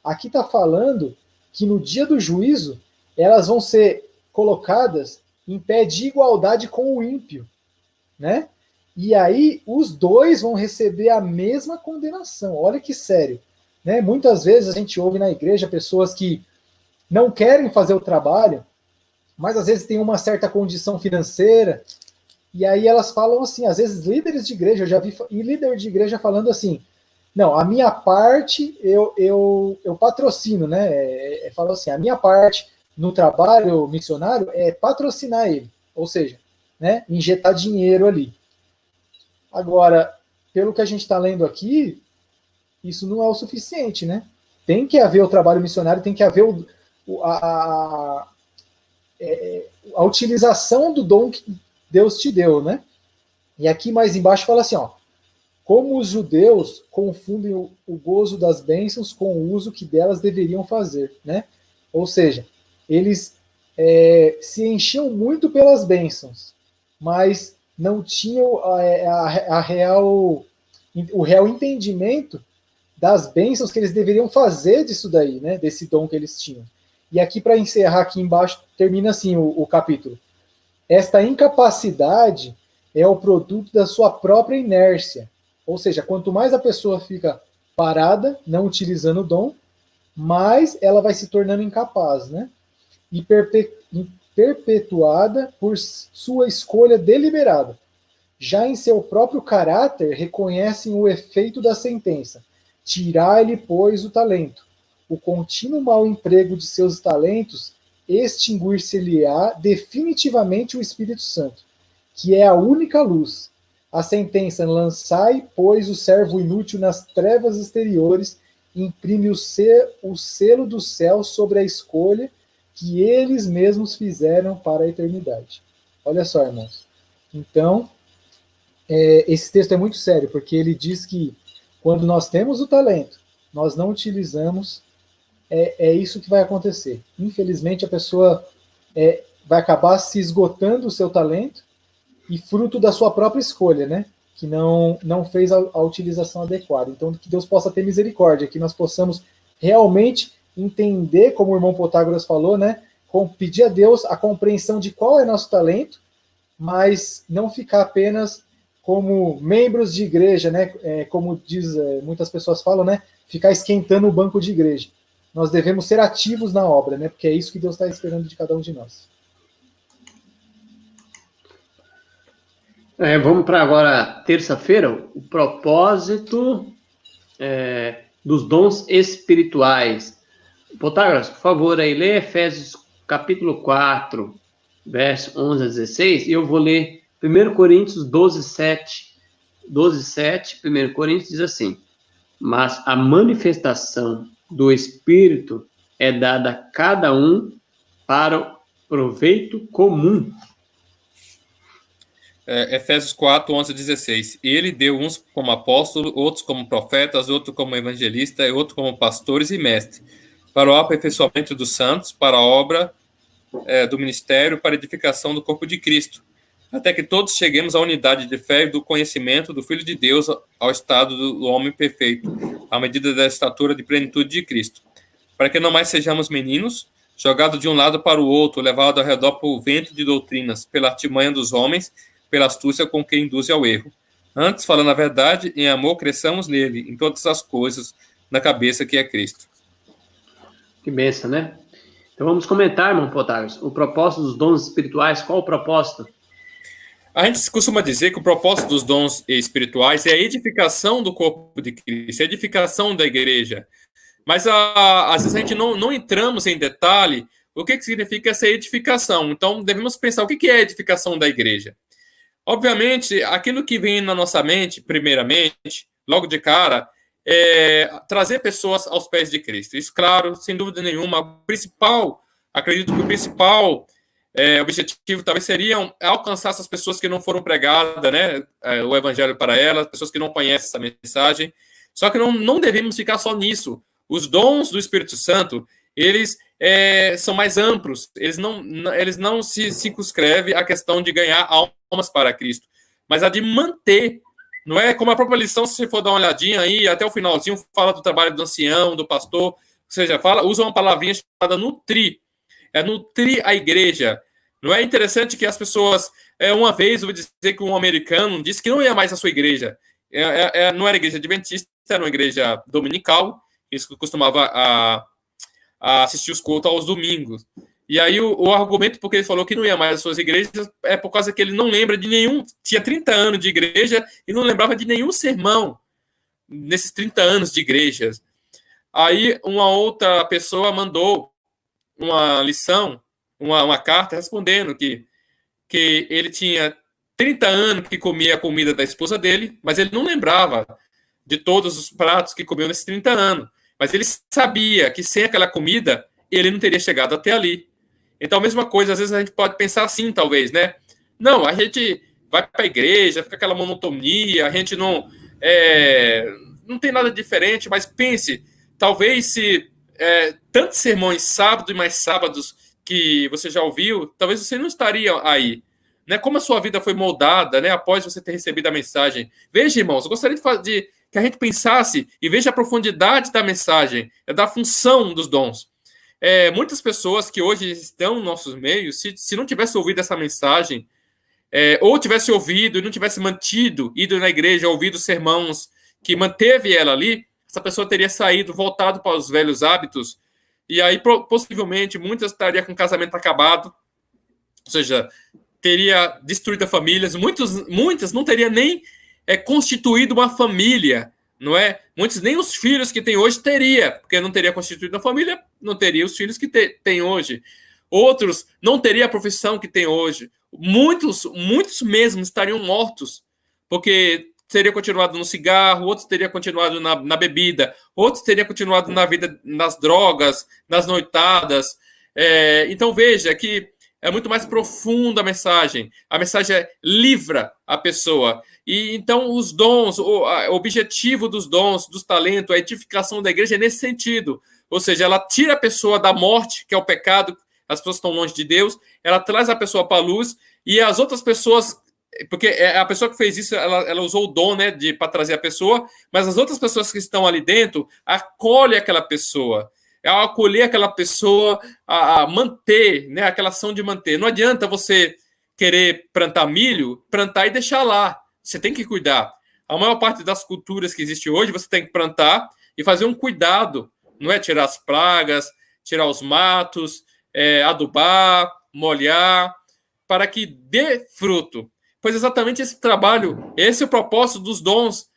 aqui está falando que no dia do juízo, elas vão ser colocadas em pé de igualdade com o ímpio, né? E aí, os dois vão receber a mesma condenação. Olha que sério. Né? Muitas vezes a gente ouve na igreja pessoas que não querem fazer o trabalho, mas às vezes tem uma certa condição financeira, e aí elas falam assim, às vezes líderes de igreja, eu já vi líder de igreja falando assim, não, a minha parte eu patrocino, né? Falam assim, a minha parte no trabalho missionário é patrocinar ele, ou seja, né, injetar dinheiro ali. Agora, pelo que a gente está lendo aqui, isso não é o suficiente, né? Tem que haver o trabalho missionário, tem que haver a utilização do dom que Deus te deu, né? E aqui mais embaixo fala assim, ó, como os judeus confundem o gozo das bênçãos com o uso que delas deveriam fazer, né? Ou seja, eles se enchiam muito pelas bênçãos, mas não tinham o real entendimento das bênçãos que eles deveriam fazer disso daí, né? Desse dom que eles tinham. E aqui, para encerrar aqui embaixo, termina assim o capítulo. Esta incapacidade é o produto da sua própria inércia. Ou seja, quanto mais a pessoa fica parada, não utilizando o dom, mais ela vai se tornando incapaz, né? E perpetuada por sua escolha deliberada. Já em seu próprio caráter, reconhecem o efeito da sentença. Tirai-lhe, pois, o talento. O contínuo mau emprego de seus talentos extinguir-se-lhe-á definitivamente o Espírito Santo, que é a única luz. A sentença, lançai, pois, o servo inútil nas trevas exteriores, imprime o selo do céu sobre a escolha que eles mesmos fizeram para a eternidade. Olha só, irmãos. Então, esse texto é muito sério, porque ele diz que quando nós temos o talento, nós não utilizamos, é isso que vai acontecer. Infelizmente, a pessoa vai acabar se esgotando o seu talento e fruto da sua própria escolha, né? Que não fez a utilização adequada. Então, que Deus possa ter misericórdia, que nós possamos realmente entender, como o irmão Protágoras falou, né? Pedir a Deus a compreensão de qual é nosso talento, mas não ficar apenas como membros de igreja, né? Como muitas pessoas falam, né? Ficar esquentando o banco de igreja. Nós devemos ser ativos na obra, né? Porque é isso que Deus está esperando de cada um de nós. Vamos para agora, terça-feira, o propósito dos dons espirituais. Protágoras, por favor, aí, lê Efésios capítulo 4, verso 11 a 16, e eu vou ler 1 Coríntios 12, 7. 12, 7, 1 Coríntios diz assim: mas a manifestação do Espírito é dada a cada um para o proveito comum. Efésios 4, 11 a 16. Ele deu uns como apóstolos, outros como profetas, outros como evangelistas, e outros como pastores e mestres, para o aperfeiçoamento dos santos, para a obra do ministério, para a edificação do corpo de Cristo, até que todos cheguemos à unidade de fé e do conhecimento do Filho de Deus, ao estado do homem perfeito, à medida da estatura de plenitude de Cristo, para que não mais sejamos meninos, jogados de um lado para o outro, levados ao redor por vento de doutrinas, pela artimanha dos homens, pela astúcia com que induz ao erro. Antes, falando a verdade, em amor, cresçamos nele, em todas as coisas, na cabeça que é Cristo. Que bênção, né? Então vamos comentar, irmão Protágoras, o propósito dos dons espirituais. Qual o propósito? A gente costuma dizer que o propósito dos dons espirituais é a edificação do corpo de Cristo, a edificação da igreja. Mas às vezes a gente não entramos em detalhe o que significa essa edificação. Então devemos pensar o que é a edificação da igreja. Obviamente, aquilo que vem na nossa mente, primeiramente, logo de cara, é trazer pessoas aos pés de Cristo. Isso, claro, sem dúvida nenhuma, acredito que o principal objetivo talvez seria alcançar essas pessoas que não foram pregadas, né, o evangelho para elas, pessoas que não conhecem essa mensagem. Só que não devemos ficar só nisso. Os dons do Espírito Santo, eles são mais amplos, eles não se circunscrevem à questão de ganhar almas para Cristo, mas a de manter, não é? Como a própria lição, se você for dar uma olhadinha aí, até o finalzinho, fala do trabalho do ancião, do pastor, ou seja, usa uma palavrinha chamada nutrir, nutrir a igreja. Não é interessante que as pessoas, uma vez, eu vou dizer que um americano disse que não ia mais à sua igreja, não era igreja adventista, era uma igreja dominical, isso costumava a assistir os cultos aos domingos. E aí o argumento porque ele falou que não ia mais às suas igrejas é por causa que ele não lembra de nenhum, tinha 30 anos de igreja e não lembrava de nenhum sermão nesses 30 anos de igrejas. Aí uma outra pessoa mandou uma lição, uma carta respondendo que ele tinha 30 anos que comia a comida da esposa dele, mas ele não lembrava de todos os pratos que comeu nesses 30 anos. Mas ele sabia que sem aquela comida, ele não teria chegado até ali. Então, a mesma coisa, às vezes a gente pode pensar assim, talvez, né? Não, a gente vai para a igreja, fica aquela monotonia, a gente não tem nada diferente, mas pense, talvez se tantos sermões sábado e mais sábados que você já ouviu, talvez você não estaria aí. Né? Como a sua vida foi moldada, né, após você ter recebido a mensagem. Veja, irmãos, eu gostaria de que a gente pensasse e veja a profundidade da mensagem, da função dos dons. Muitas pessoas que hoje estão nos nossos meios, se não tivessem ouvido essa mensagem, ou tivesse ouvido e não tivesse mantido, ido na igreja, ouvido os sermãos que manteve ela ali, essa pessoa teria saído, voltado para os velhos hábitos, e aí possivelmente muitas estariam com o casamento acabado, ou seja, teria destruído famílias, muitas não teriam nem constituído uma família, não é? Muitos nem os filhos que tem hoje teria, porque não teria constituído uma família, não teria os filhos que tem hoje. Outros não teria a profissão que tem hoje. Muitos mesmo estariam mortos, porque teria continuado no cigarro, outros teriam continuado na bebida, outros teriam continuado na vida, nas drogas, nas noitadas. Então veja que é muito mais profunda a mensagem. A mensagem livra a pessoa. E então os dons, o objetivo dos dons, dos talentos, a edificação da igreja é nesse sentido. Ou seja, ela tira a pessoa da morte, que é o pecado, as pessoas estão longe de Deus, ela traz a pessoa para a luz, e as outras pessoas, porque a pessoa que fez isso, ela usou o dom, né, para trazer a pessoa, mas as outras pessoas que estão ali dentro acolhem aquela pessoa. Ao acolher aquela pessoa, a manter, né, aquela ação de manter. Não adianta você querer plantar milho, plantar e deixar lá. Você tem que cuidar. A maior parte das culturas que existe hoje, você tem que plantar e fazer um cuidado. Não é tirar as pragas, tirar os matos, adubar, molhar, para que dê fruto. Pois exatamente esse trabalho, esse é o propósito dos dons,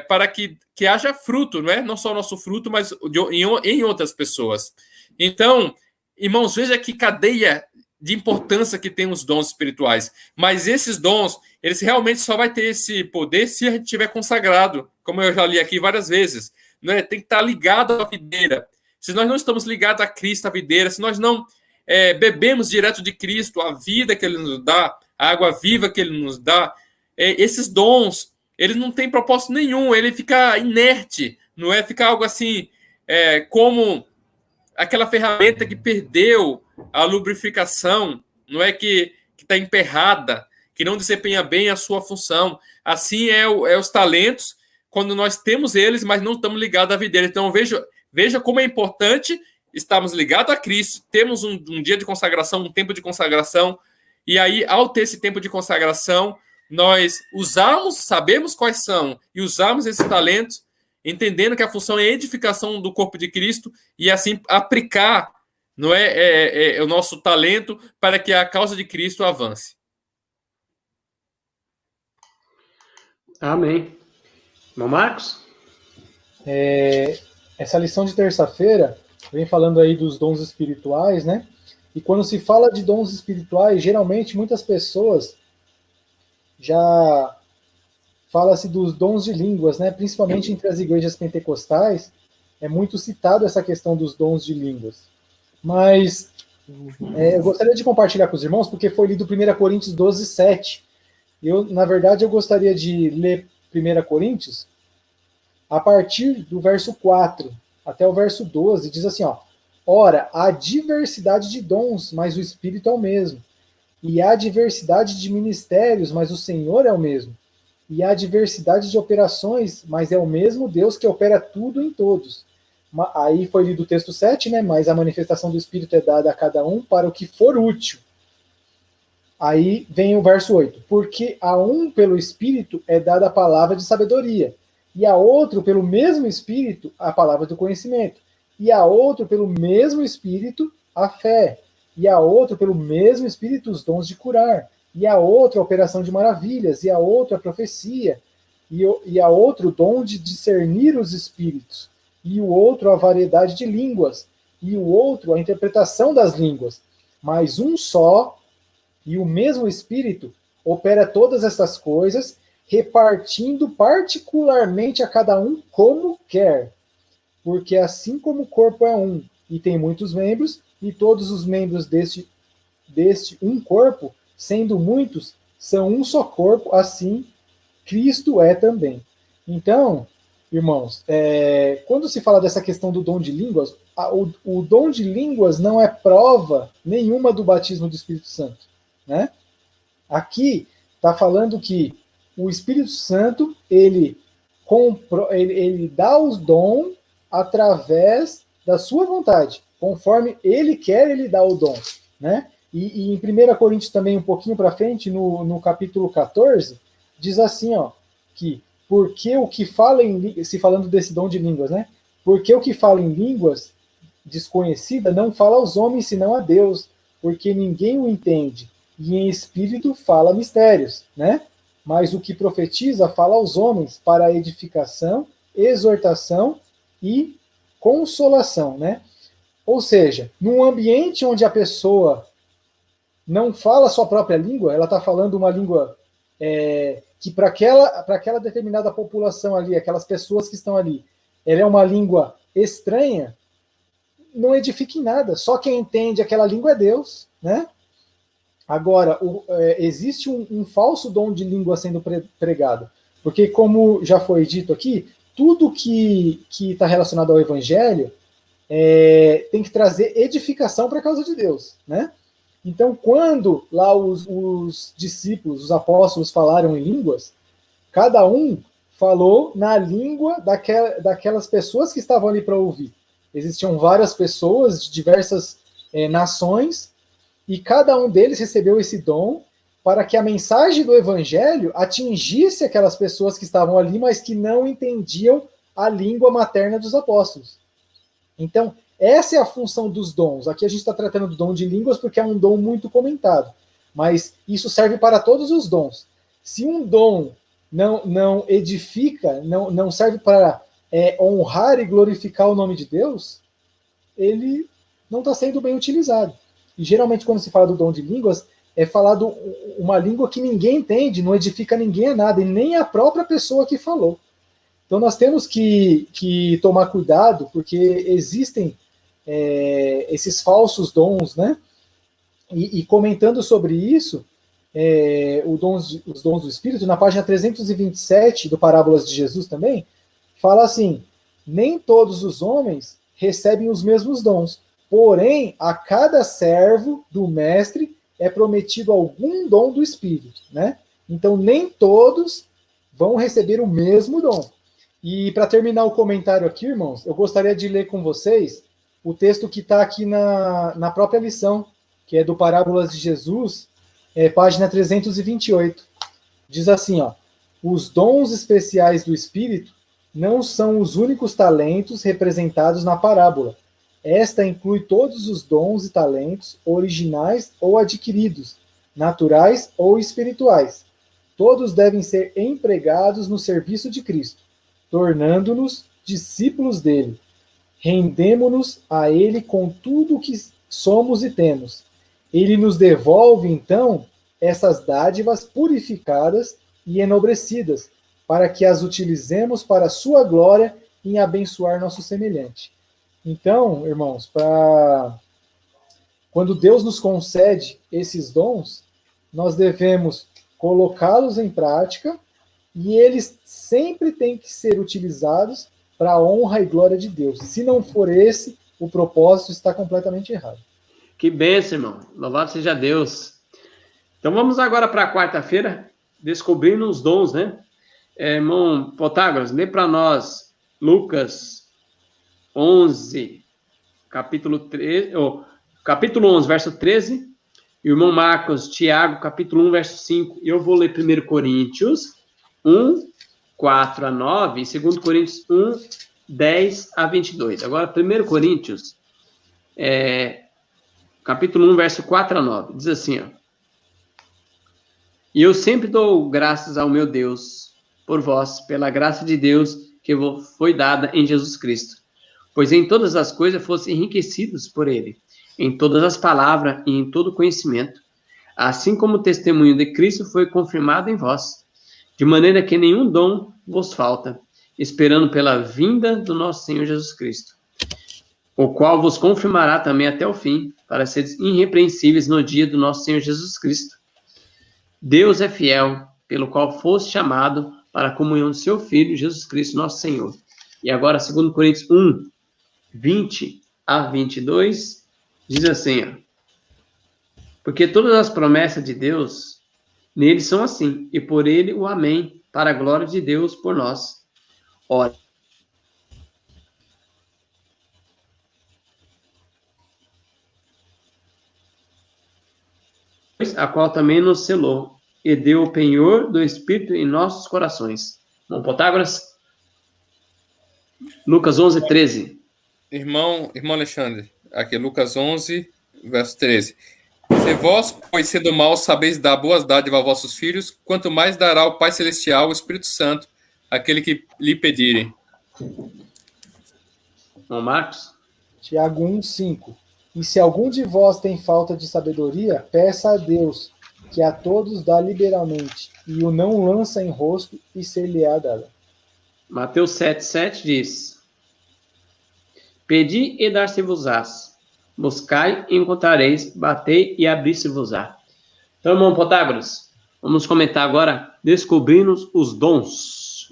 para que haja fruto, não é? Não só o nosso fruto, mas em outras pessoas. Então, irmãos, veja que cadeia de importância que tem os dons espirituais. Mas esses dons, eles realmente só vai ter esse poder se a gente tiver consagrado, como eu já li aqui várias vezes. Não é? Tem que estar ligado à videira. Se nós não estamos ligados a Cristo, à videira, se nós não bebemos direto de Cristo, a vida que Ele nos dá, a água viva que Ele nos dá, esses dons, eles não têm propósito nenhum, ele fica inerte, não é? Fica algo assim, como aquela ferramenta que perdeu a lubrificação, não é? Que está emperrada, que não desempenha bem a sua função. Assim os talentos, quando nós temos eles, mas não estamos ligados à videira. Então, veja como é importante estarmos ligados a Cristo, temos um dia de consagração, um tempo de consagração, e aí, ao ter esse tempo de consagração, nós sabemos quais são, e usamos esses talentos, entendendo que a função é a edificação do corpo de Cristo, e assim aplicar, não o nosso talento para que a causa de Cristo avance. Amém. Irmão Marcos? Essa lição de terça-feira vem falando aí dos dons espirituais, né? E quando se fala de dons espirituais, geralmente muitas pessoas já fala-se dos dons de línguas, né? Principalmente entre as igrejas pentecostais, é muito citado essa questão dos dons de línguas. Mas eu gostaria de compartilhar com os irmãos, porque foi lido 1 Coríntios 12, 7. Na verdade, eu gostaria de ler 1 Coríntios a partir do verso 4 até o verso 12, diz assim, ó: ora, há diversidade de dons, mas o Espírito é o mesmo. E há diversidade de ministérios, mas o Senhor é o mesmo. E há diversidade de operações, mas é o mesmo Deus que opera tudo em todos. Aí foi lido o texto 7, né? Mas a manifestação do Espírito é dada a cada um para o que for útil. Aí vem o verso 8. Porque a um pelo Espírito é dada a palavra de sabedoria, e a outro pelo mesmo Espírito a palavra do conhecimento, e a outro pelo mesmo Espírito a fé, e a outro pelo mesmo Espírito os dons de curar, e a outro a operação de maravilhas, e a outro a profecia, e a outro o dom de discernir os espíritos, e o outro a variedade de línguas, e o outro a interpretação das línguas. Mas um só e o mesmo Espírito opera todas essas coisas, repartindo particularmente a cada um como quer. Porque assim como o corpo é um e tem muitos membros, e todos os membros deste um corpo, sendo muitos, são um só corpo, assim Cristo é também. Então, irmãos, quando se fala dessa questão do dom de línguas, o dom de línguas não é prova nenhuma do batismo do Espírito Santo, né? Aqui está falando que o Espírito Santo, ele dá os dons através da sua vontade. Conforme ele quer, ele dá o dom, né? E em 1 Coríntios também, um pouquinho para frente, no capítulo 14, diz assim, ó, que porque o que fala em, se falando desse dom de línguas, né? Porque o que fala em línguas desconhecida não fala aos homens senão a Deus, porque ninguém o entende, e em espírito fala mistérios, né? Mas o que profetiza fala aos homens para edificação, exortação e consolação, né? Ou seja, num ambiente onde a pessoa não fala a sua própria língua, ela está falando uma língua que para aquela determinada população ali, aquelas pessoas que estão ali, ela é uma língua estranha, não edifica em nada. Só quem entende aquela língua é Deus, né? Agora, existe um falso dom de língua sendo pregado, porque como já foi dito aqui, tudo que está relacionado ao Evangelho tem que trazer edificação para a causa de Deus, né? Então, quando lá os discípulos, os apóstolos falaram em línguas, cada um falou na língua daquelas pessoas que estavam ali para ouvir. Existiam várias pessoas de diversas nações, e cada um deles recebeu esse dom para que a mensagem do evangelho atingisse aquelas pessoas que estavam ali, mas que não entendiam a língua materna dos apóstolos. Então, essa é a função dos dons. Aqui a gente está tratando do dom de línguas porque é um dom muito comentado, mas isso serve para todos os dons. Se um dom não edifica, não serve para honrar e glorificar o nome de Deus, ele não está sendo bem utilizado. E geralmente quando se fala do dom de línguas, é falado uma língua que ninguém entende, não edifica ninguém a nada, e nem a própria pessoa que falou. Então nós temos que tomar cuidado, porque existem esses falsos dons, né? E comentando sobre isso, os dons do Espírito, na página 327 do Parábolas de Jesus também, fala assim: nem todos os homens recebem os mesmos dons, porém, a cada servo do mestre é prometido algum dom do Espírito, né? Então, nem todos vão receber o mesmo dom. E para terminar o comentário aqui, irmãos, eu gostaria de ler com vocês o texto que está aqui na própria lição, que é do Parábolas de Jesus, página 328. Diz assim, ó: os dons especiais do Espírito não são os únicos talentos representados na parábola. Esta inclui todos os dons e talentos, originais ou adquiridos, naturais ou espirituais. Todos devem ser empregados no serviço de Cristo, tornando-nos discípulos dele. Rendemo-nos a ele com tudo o que somos e temos. Ele nos devolve, então, essas dádivas purificadas e enobrecidas, para que as utilizemos para a sua glória em abençoar nosso semelhante. Então, irmãos, quando Deus nos concede esses dons, nós devemos colocá-los em prática, e eles sempre têm que ser utilizados para a honra e glória de Deus. Se não for esse, o propósito está completamente errado. Que bênção, irmão. Louvado seja Deus. Então vamos agora para a quarta-feira, descobrindo os dons, né? Irmão Protágoras, lê para nós Lucas 11, capítulo 11, verso 13, e o irmão Marcos, Tiago, capítulo 1, verso 5. Eu vou ler 1 Coríntios 1, 4 a 9, e 2 Coríntios 1, 10 a 22. Agora, 1 Coríntios, capítulo 1, verso 4 a 9, diz assim, ó: e eu sempre dou graças ao meu Deus por vós, pela graça de Deus que vos foi dada em Jesus Cristo, pois em todas as coisas fosse enriquecidos por ele, em todas as palavras e em todo conhecimento, assim como o testemunho de Cristo foi confirmado em vós, de maneira que nenhum dom vos falta, esperando pela vinda do nosso Senhor Jesus Cristo, o qual vos confirmará também até o fim, para seres irrepreensíveis no dia do nosso Senhor Jesus Cristo. Deus é fiel, pelo qual foste chamado para a comunhão do seu Filho, Jesus Cristo, nosso Senhor. E agora, 2 Coríntios 1, 20 a 22, diz assim, ó: porque todas as promessas de Deus nele são assim, e por ele o amém, para a glória de Deus por nós. Ora, a qual também nos selou e deu o penhor do Espírito em nossos corações. Bom, Protágoras? Lucas 11, 13. Irmão Alexandre, aqui Lucas 11, verso 13. Se vós, pois sendo maus, sabeis dar boas dádivas a vossos filhos, quanto mais dará o Pai Celestial, o Espírito Santo, aquele que lhe pedirem. Bom, Marcos? Tiago 1, 5. E se algum de vós tem falta de sabedoria, peça a Deus, que a todos dá liberalmente, e o não lança em rosto, e ser-lhe-á dada. Mateus 7, 7 diz: Pedi e dar-se-vos-ás, buscai e encontrareis, batei e abrir-se-vos-á. Então, irmão Protágoras, vamos comentar agora, descobrindo os dons.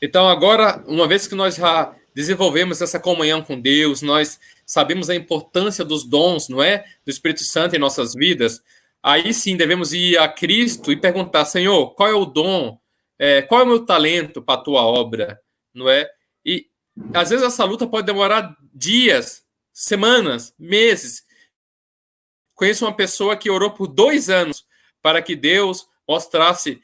Então, agora, uma vez que nós já desenvolvemos essa comunhão com Deus, nós sabemos a importância dos dons, não é? Do Espírito Santo em nossas vidas, aí sim devemos ir a Cristo e perguntar: Senhor, qual é o dom? Qual é o meu talento para a tua obra? Não é? E às vezes essa luta pode demorar dias, semanas, meses. Conheço uma pessoa que orou por 2 anos para que Deus mostrasse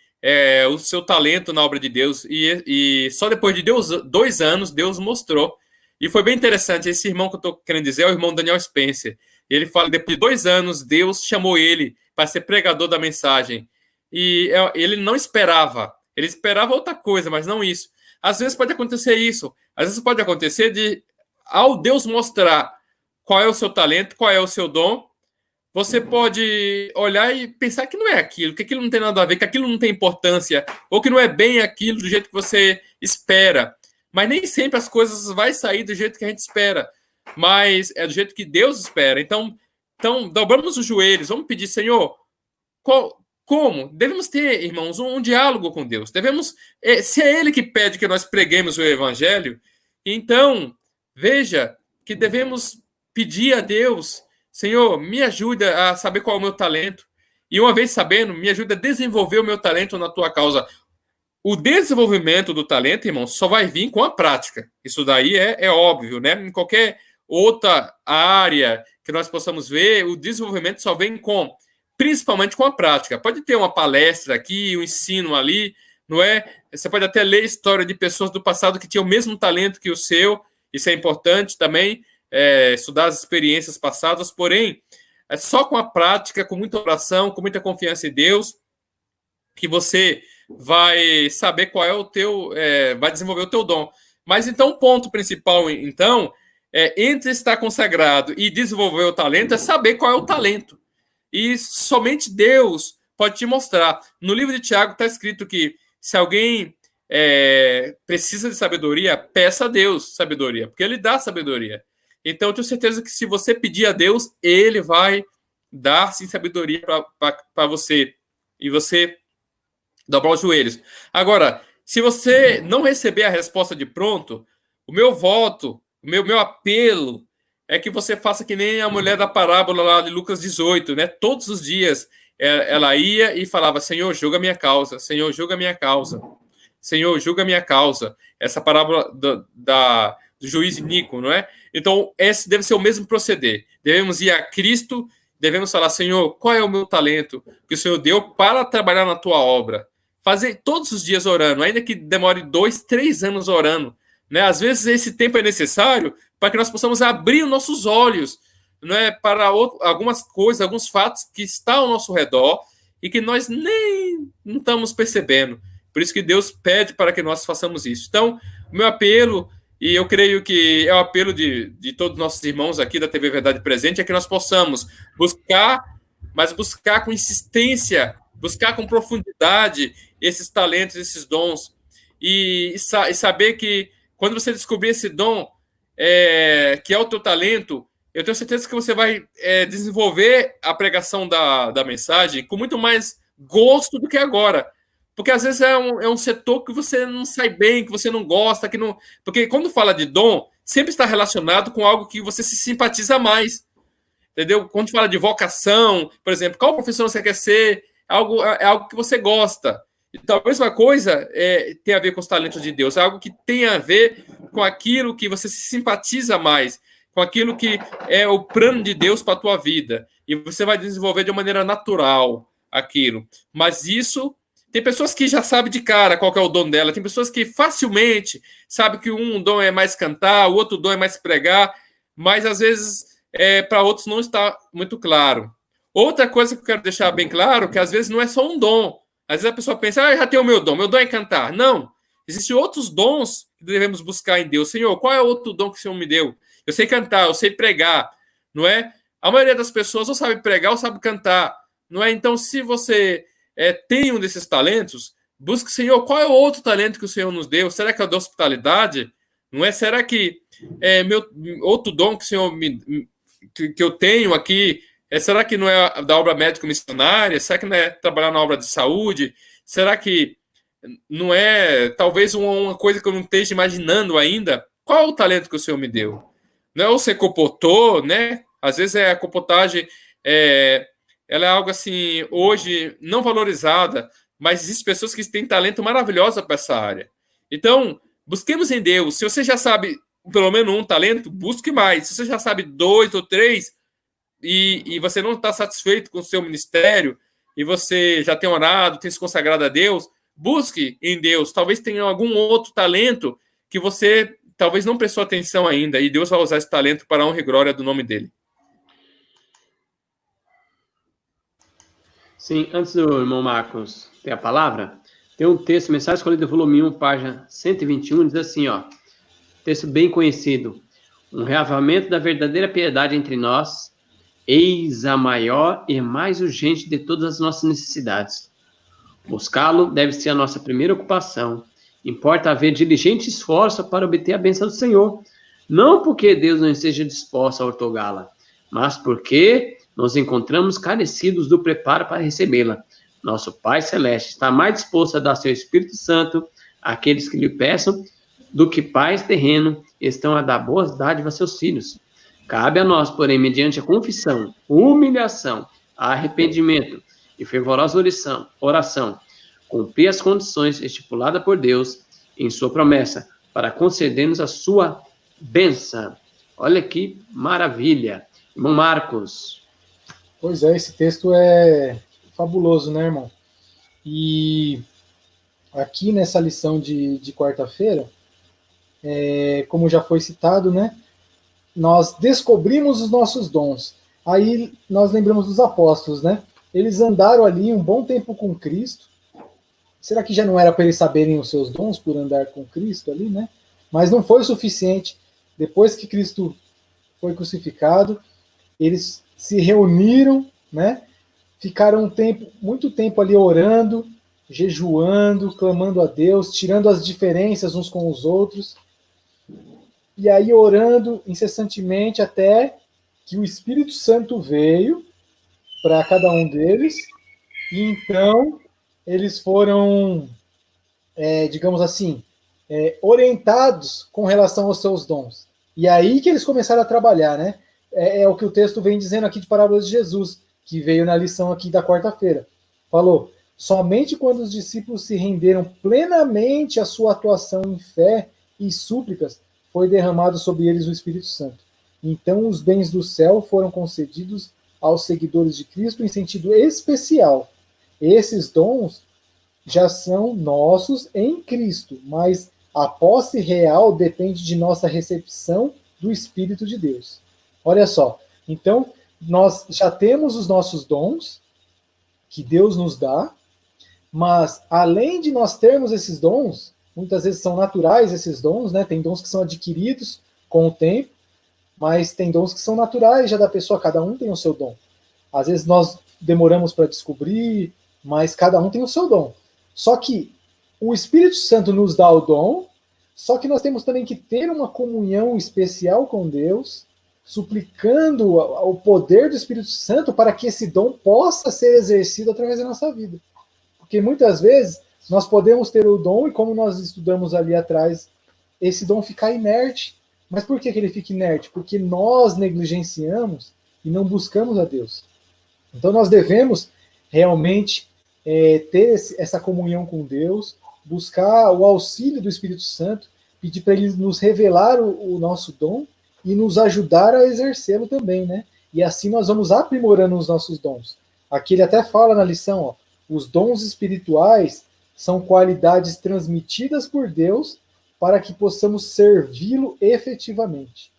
o seu talento na obra de Deus, e só depois de 2 anos Deus mostrou. E foi bem interessante. Esse irmão que eu estou querendo dizer é o irmão Daniel Spencer. Ele fala que depois de 2 anos Deus chamou ele para ser pregador da mensagem, e ele não esperava, ele esperava outra coisa, mas não isso. Às vezes pode acontecer isso, às vezes pode acontecer ao Deus mostrar qual é o seu talento, qual é o seu dom, você pode olhar e pensar que não é aquilo, que aquilo não tem nada a ver, que aquilo não tem importância, ou que não é bem aquilo do jeito que você espera. Mas nem sempre as coisas vão sair do jeito que a gente espera, mas é do jeito que Deus espera. Então dobramos os joelhos, vamos pedir: Senhor, como? Devemos ter, irmãos, um diálogo com Deus. Se é Ele que pede que nós preguemos o Evangelho, então, veja que devemos pedir a Deus: Senhor, me ajuda a saber qual é o meu talento. E uma vez sabendo, me ajuda a desenvolver o meu talento na tua causa. O desenvolvimento do talento, irmão, só vai vir com a prática. Isso daí é óbvio, né? Em qualquer outra área que nós possamos ver, o desenvolvimento só vem principalmente com a prática. Pode ter uma palestra aqui, um ensino ali, não é? Você pode até ler história de pessoas do passado que tinham o mesmo talento que o seu. Isso é importante também, estudar as experiências passadas, porém, é só com a prática, com muita oração, com muita confiança em Deus, que você vai saber qual é o teu, vai desenvolver o teu dom. Mas então, o ponto principal, então, entre estar consagrado e desenvolver o talento, é saber qual é o talento. E somente Deus pode te mostrar. No livro de Tiago está escrito que se alguém precisa de sabedoria, peça a Deus sabedoria, porque Ele dá sabedoria. Então, eu tenho certeza que se você pedir a Deus, Ele vai dar, sim, sabedoria para você. E você dobrar os joelhos. Agora, se você não receber a resposta de pronto, o meu voto, o meu apelo é que você faça que nem a mulher da parábola lá de Lucas 18, né? Todos os dias ela ia e falava: Senhor, julga a minha causa. Senhor, julga a minha causa. Senhor, julga a minha causa. Essa parábola do juiz iníquo, não é? Então, esse deve ser o mesmo proceder. Devemos ir a Cristo, devemos falar: Senhor, qual é o meu talento que o Senhor deu para trabalhar na tua obra? Fazer todos os dias orando, ainda que demore 2, 3 anos orando, né? Às vezes esse tempo é necessário para que nós possamos abrir os nossos olhos, né, para algumas coisas, alguns fatos que estão ao nosso redor e que nós nem não estamos percebendo. Por isso que Deus pede para que nós façamos isso. Então, o meu apelo, e eu creio que é o apelo de todos os nossos irmãos aqui da TV Verdade Presente, é que nós possamos buscar, mas buscar com insistência, buscar com profundidade esses talentos, esses dons, e saber que quando você descobrir esse dom, que é o teu talento, eu tenho certeza que você vai desenvolver a pregação da mensagem com muito mais gosto do que agora. Porque às vezes é um setor que você não sai bem, que você não gosta, que não. Porque quando fala de dom, sempre está relacionado com algo que você se simpatiza mais. Entendeu? Quando fala de vocação, por exemplo, qual profissão você quer ser, é algo que você gosta. Então, a mesma coisa tem a ver com os talentos de Deus, é algo que tem a ver com aquilo que você se simpatiza mais, com aquilo que é o plano de Deus para a tua vida. e você vai desenvolver de uma maneira natural aquilo. Mas isso, tem pessoas que já sabem de cara qual que é o dom dela, tem pessoas que facilmente sabem que um dom é mais cantar, o outro dom é mais pregar, mas às vezes para outros não está muito claro. Outra coisa que eu quero deixar bem claro, que às vezes não é só um dom. Às vezes a pessoa pensa, eu já tenho o meu dom é cantar. Não, existem outros dons que devemos buscar em Deus. Senhor, qual é o outro dom que o Senhor me deu? Eu sei cantar, eu sei pregar, não é? A maioria das pessoas ou sabe pregar ou sabe cantar, não é? Então, se você tem um desses talentos, busque, Senhor, qual é o outro talento que o Senhor nos deu? Será que é o da hospitalidade? Não é? Será que meu outro dom que o Senhor que eu tenho aqui, será que não é da obra médico-missionária? Será que não é trabalhar na obra de saúde? Será que não é talvez uma coisa que eu não esteja imaginando ainda? Qual é o talento que o Senhor me deu? Não é o ser compotor, né? Às vezes a compotagem ela é algo assim, hoje, não valorizada, mas existem pessoas que têm talento maravilhoso para essa área. Então, busquemos em Deus. Se você já sabe pelo menos um talento, busque mais. Se você já sabe 2 ou 3 e você não está satisfeito com o seu ministério e você já tem orado, tem se consagrado a Deus, busque em Deus. Talvez tenha algum outro talento que você talvez não prestou atenção ainda e Deus vai usar esse talento para a honra e glória do nome dele. Sim, antes do irmão Marcos ter a palavra, tem um texto, Mensagem Escolhida, volume 1, página 121, diz assim, ó, texto bem conhecido, um reavivamento da verdadeira piedade entre nós, eis a maior e mais urgente de todas as nossas necessidades. Buscá-lo deve ser a nossa primeira ocupação. Importa haver diligente esforço para obter a bênção do Senhor, não porque Deus não esteja disposto a ortogá-la, mas porque nos encontramos carecidos do preparo para recebê-la. Nosso Pai Celeste está mais disposto a dar seu Espírito Santo àqueles que lhe peçam do que pais terrenos estão a dar boas dádivas a seus filhos. Cabe a nós, porém, mediante a confissão, humilhação, arrependimento e fervorosa oração, cumprir as condições estipuladas por Deus em sua promessa para conceder-nos a sua bênção. Olha que maravilha. Irmão Marcos. Pois é, esse texto é fabuloso, né, irmão? E aqui nessa lição de quarta-feira, como já foi citado, né, nós descobrimos os nossos dons. Aí nós lembramos dos apóstolos, né? Eles andaram ali um bom tempo com Cristo. Será que já não era para eles saberem os seus dons por andar com Cristo ali, né? Mas não foi o suficiente. Depois que Cristo foi crucificado, eles se reuniram, né? Ficaram muito tempo ali orando, jejuando, clamando a Deus, tirando as diferenças uns com os outros. E aí orando incessantemente até que o Espírito Santo veio para cada um deles. E então eles foram, digamos assim, orientados com relação aos seus dons. E aí que eles começaram a trabalhar, né? É o que o texto vem dizendo aqui de Parábolas de Jesus, que veio na lição aqui da quarta-feira. Falou, somente quando os discípulos se renderam plenamente à sua atuação em fé e súplicas, foi derramado sobre eles o Espírito Santo. Então os bens do céu foram concedidos aos seguidores de Cristo em sentido especial. Esses dons já são nossos em Cristo, mas a posse real depende de nossa recepção do Espírito de Deus. Olha só, então nós já temos os nossos dons que Deus nos dá, mas além de nós termos esses dons, muitas vezes são naturais esses dons, né? Tem dons que são adquiridos com o tempo, mas tem dons que são naturais já da pessoa, cada um tem o seu dom. Às vezes nós demoramos para descobrir, mas cada um tem o seu dom. Só que o Espírito Santo nos dá o dom, só que nós temos também que ter uma comunhão especial com Deus, suplicando o poder do Espírito Santo para que esse dom possa ser exercido através da nossa vida. Porque muitas vezes nós podemos ter o dom e, como nós estudamos ali atrás, esse dom ficar inerte. Mas por que ele fica inerte? Porque nós negligenciamos e não buscamos a Deus. Então nós devemos realmente ter essa comunhão com Deus, buscar o auxílio do Espírito Santo, pedir para ele nos revelar o nosso dom e nos ajudar a exercê-lo também, né? e assim nós vamos aprimorando os nossos dons. Aqui ele até fala na lição, ó, os dons espirituais são qualidades transmitidas por Deus para que possamos servi-lo efetivamente.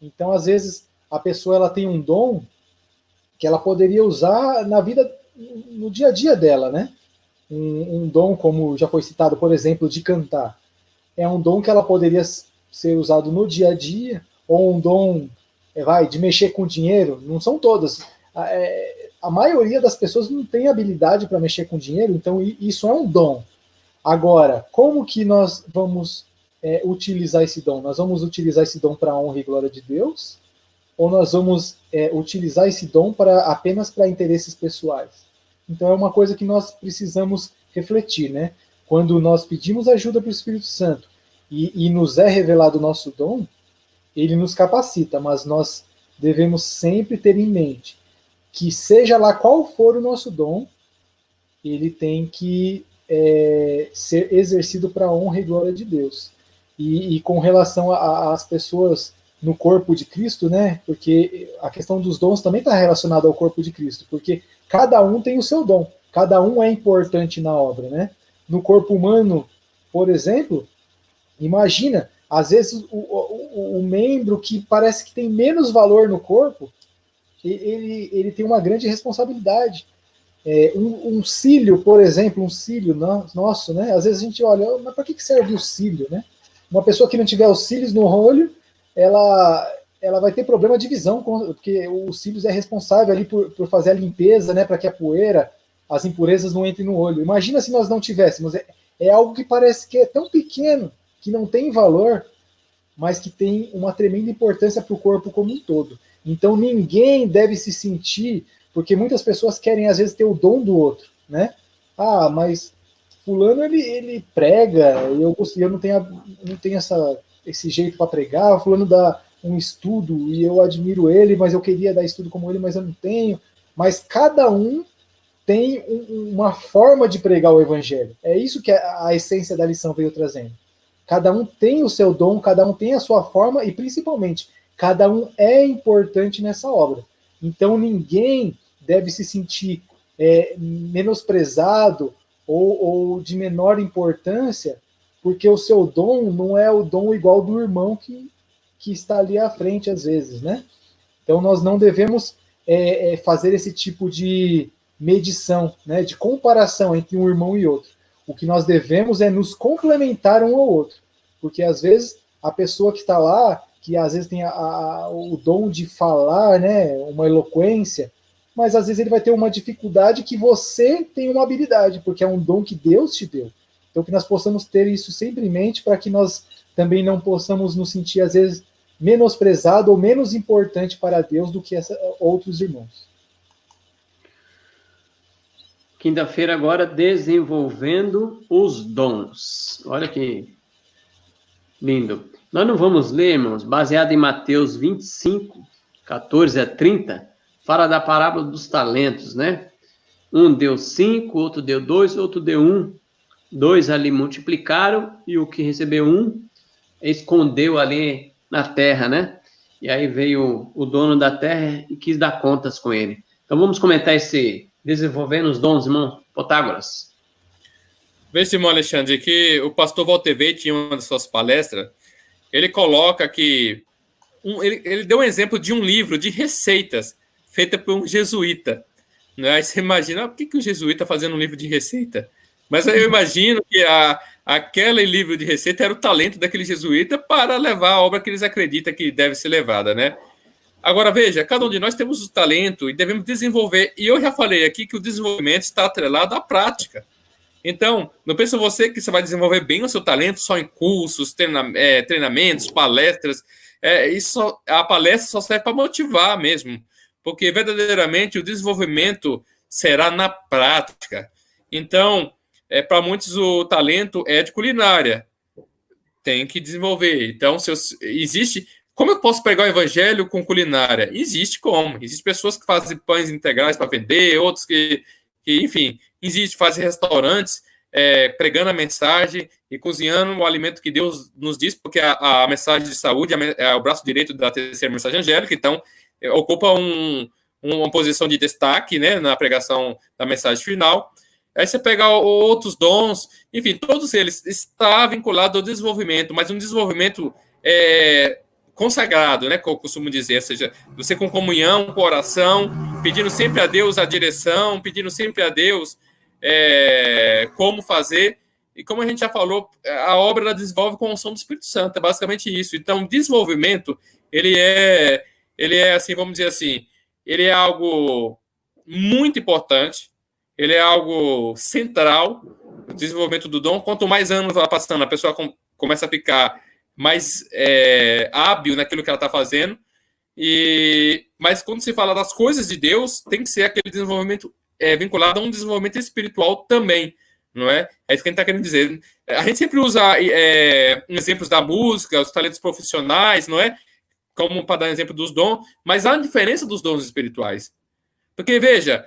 Então, às vezes, a pessoa ela tem um dom que ela poderia usar na vida, no dia a dia dela, né? Um dom, como já foi citado, por exemplo, de cantar. É um dom que ela poderia ser usado no dia a dia, ou um dom, de mexer com dinheiro. Não são todas. A maioria das pessoas não tem habilidade para mexer com dinheiro, então isso é um dom. Agora, como que nós vamos utilizar esse dom? Nós vamos utilizar esse dom para a honra e glória de Deus? Ou nós vamos utilizar esse dom apenas para interesses pessoais? Então é uma coisa que nós precisamos refletir, né? Quando nós pedimos ajuda para o Espírito Santo e nos é revelado o nosso dom, ele nos capacita, mas nós devemos sempre ter em mente que seja lá qual for o nosso dom, ele tem que ser exercido para a honra e glória de Deus. E com relação às pessoas no corpo de Cristo, né? Porque a questão dos dons também está relacionada ao corpo de Cristo, porque cada um tem o seu dom, cada um é importante na obra, né? No corpo humano, por exemplo, imagina, às vezes o membro que parece que tem menos valor no corpo, ele tem uma grande responsabilidade. Um cílio, por exemplo, um cílio nosso, né? Às vezes a gente olha, mas para que serve o cílio, né? Uma pessoa que não tiver os cílios no olho, ela vai ter problema de visão, porque o cílios é responsável ali por fazer a limpeza, né? Para que a poeira, as impurezas não entrem no olho. Imagina se nós não tivéssemos. É algo que parece que é tão pequeno, que não tem valor, mas que tem uma tremenda importância para o corpo como um todo. Então ninguém deve se sentir, porque muitas pessoas querem às vezes ter o dom do outro, né? Ah, mas fulano ele prega, eu não tenho esse jeito para pregar, fulano dá um estudo e eu admiro ele, mas eu queria dar estudo como ele, mas eu não tenho. Mas cada um tem uma forma de pregar o evangelho. É isso que a essência da lição veio trazendo. Cada um tem o seu dom, cada um tem a sua forma e, principalmente, cada um é importante nessa obra. Então, ninguém deve se sentir menosprezado ou de menor importância porque o seu dom não é o dom igual do irmão que está ali à frente, às vezes, né? Então, nós não devemos fazer esse tipo de medição, né, de comparação entre um irmão e outro. O que nós devemos é nos complementar um ao outro. Porque, às vezes, a pessoa que está lá, que às vezes tem o dom de falar, né, uma eloquência, mas às vezes ele vai ter uma dificuldade que você tem uma habilidade, porque é um dom que Deus te deu. Então, que nós possamos ter isso sempre em mente para que nós também não possamos nos sentir, às vezes, menosprezado ou menos importante para Deus do que outros irmãos. Quinta-feira agora, desenvolvendo os dons. Olha que lindo. Nós não vamos ler, irmãos, baseado em Mateus 25, 14 a 30, fala da parábola dos talentos, né? Um deu 5, outro deu 2, outro deu 1. 2 ali multiplicaram e o que recebeu 1 escondeu ali na terra, né? E aí veio o dono da terra e quis dar contas com ele. Então vamos comentar esse desenvolvendo os dons, irmão Protágoras. Veja, irmão Alexandre, que o pastor Walter Weite, em uma de suas palestras, ele coloca que ele deu um exemplo de um livro de receitas feita por um jesuíta. Né? Aí você imagina, por que o jesuíta fazendo um livro de receita? Mas aí eu imagino que aquele livro de receita era o talento daquele jesuíta para levar a obra que eles acreditam que deve ser levada, né? Agora, veja, cada um de nós temos o talento e devemos desenvolver. E eu já falei aqui que o desenvolvimento está atrelado à prática. Então, não pensa você que você vai desenvolver bem o seu talento só em cursos, treinamentos, palestras. A palestra só serve para motivar mesmo, porque verdadeiramente o desenvolvimento será na prática. Então, para muitos o talento é de culinária. Tem que desenvolver. Então, existe... Como eu posso pegar o evangelho com culinária? Existe como. Existem pessoas que fazem pães integrais para vender, outros que enfim, fazem restaurantes pregando a mensagem e cozinhando o alimento que Deus nos diz, porque a mensagem de saúde é o braço direito da terceira mensagem angélica. Então, ocupa uma posição de destaque, né, na pregação da mensagem final. Aí você pega outros dons, enfim, todos eles estão vinculados ao desenvolvimento, mas um desenvolvimento consagrado, né, que eu costumo dizer, ou seja, você com comunhão, com oração, pedindo sempre a Deus a direção, pedindo sempre a Deus como fazer, e como a gente já falou, a obra ela desenvolve com a unção do Espírito Santo, é basicamente isso. Então, o desenvolvimento, ele é assim, vamos dizer assim, ele é algo muito importante, ele é algo central, o desenvolvimento do dom. Quanto mais anos vai passando, a pessoa começa a ficar mais hábil naquilo que ela está fazendo. Mas quando se fala das coisas de Deus, tem que ser aquele desenvolvimento vinculado a um desenvolvimento espiritual também, não é? É isso que a gente está querendo dizer. A gente sempre usa exemplos da música, os talentos profissionais, não é? Como para dar um exemplo dos dons, mas há uma diferença dos dons espirituais. Porque, veja,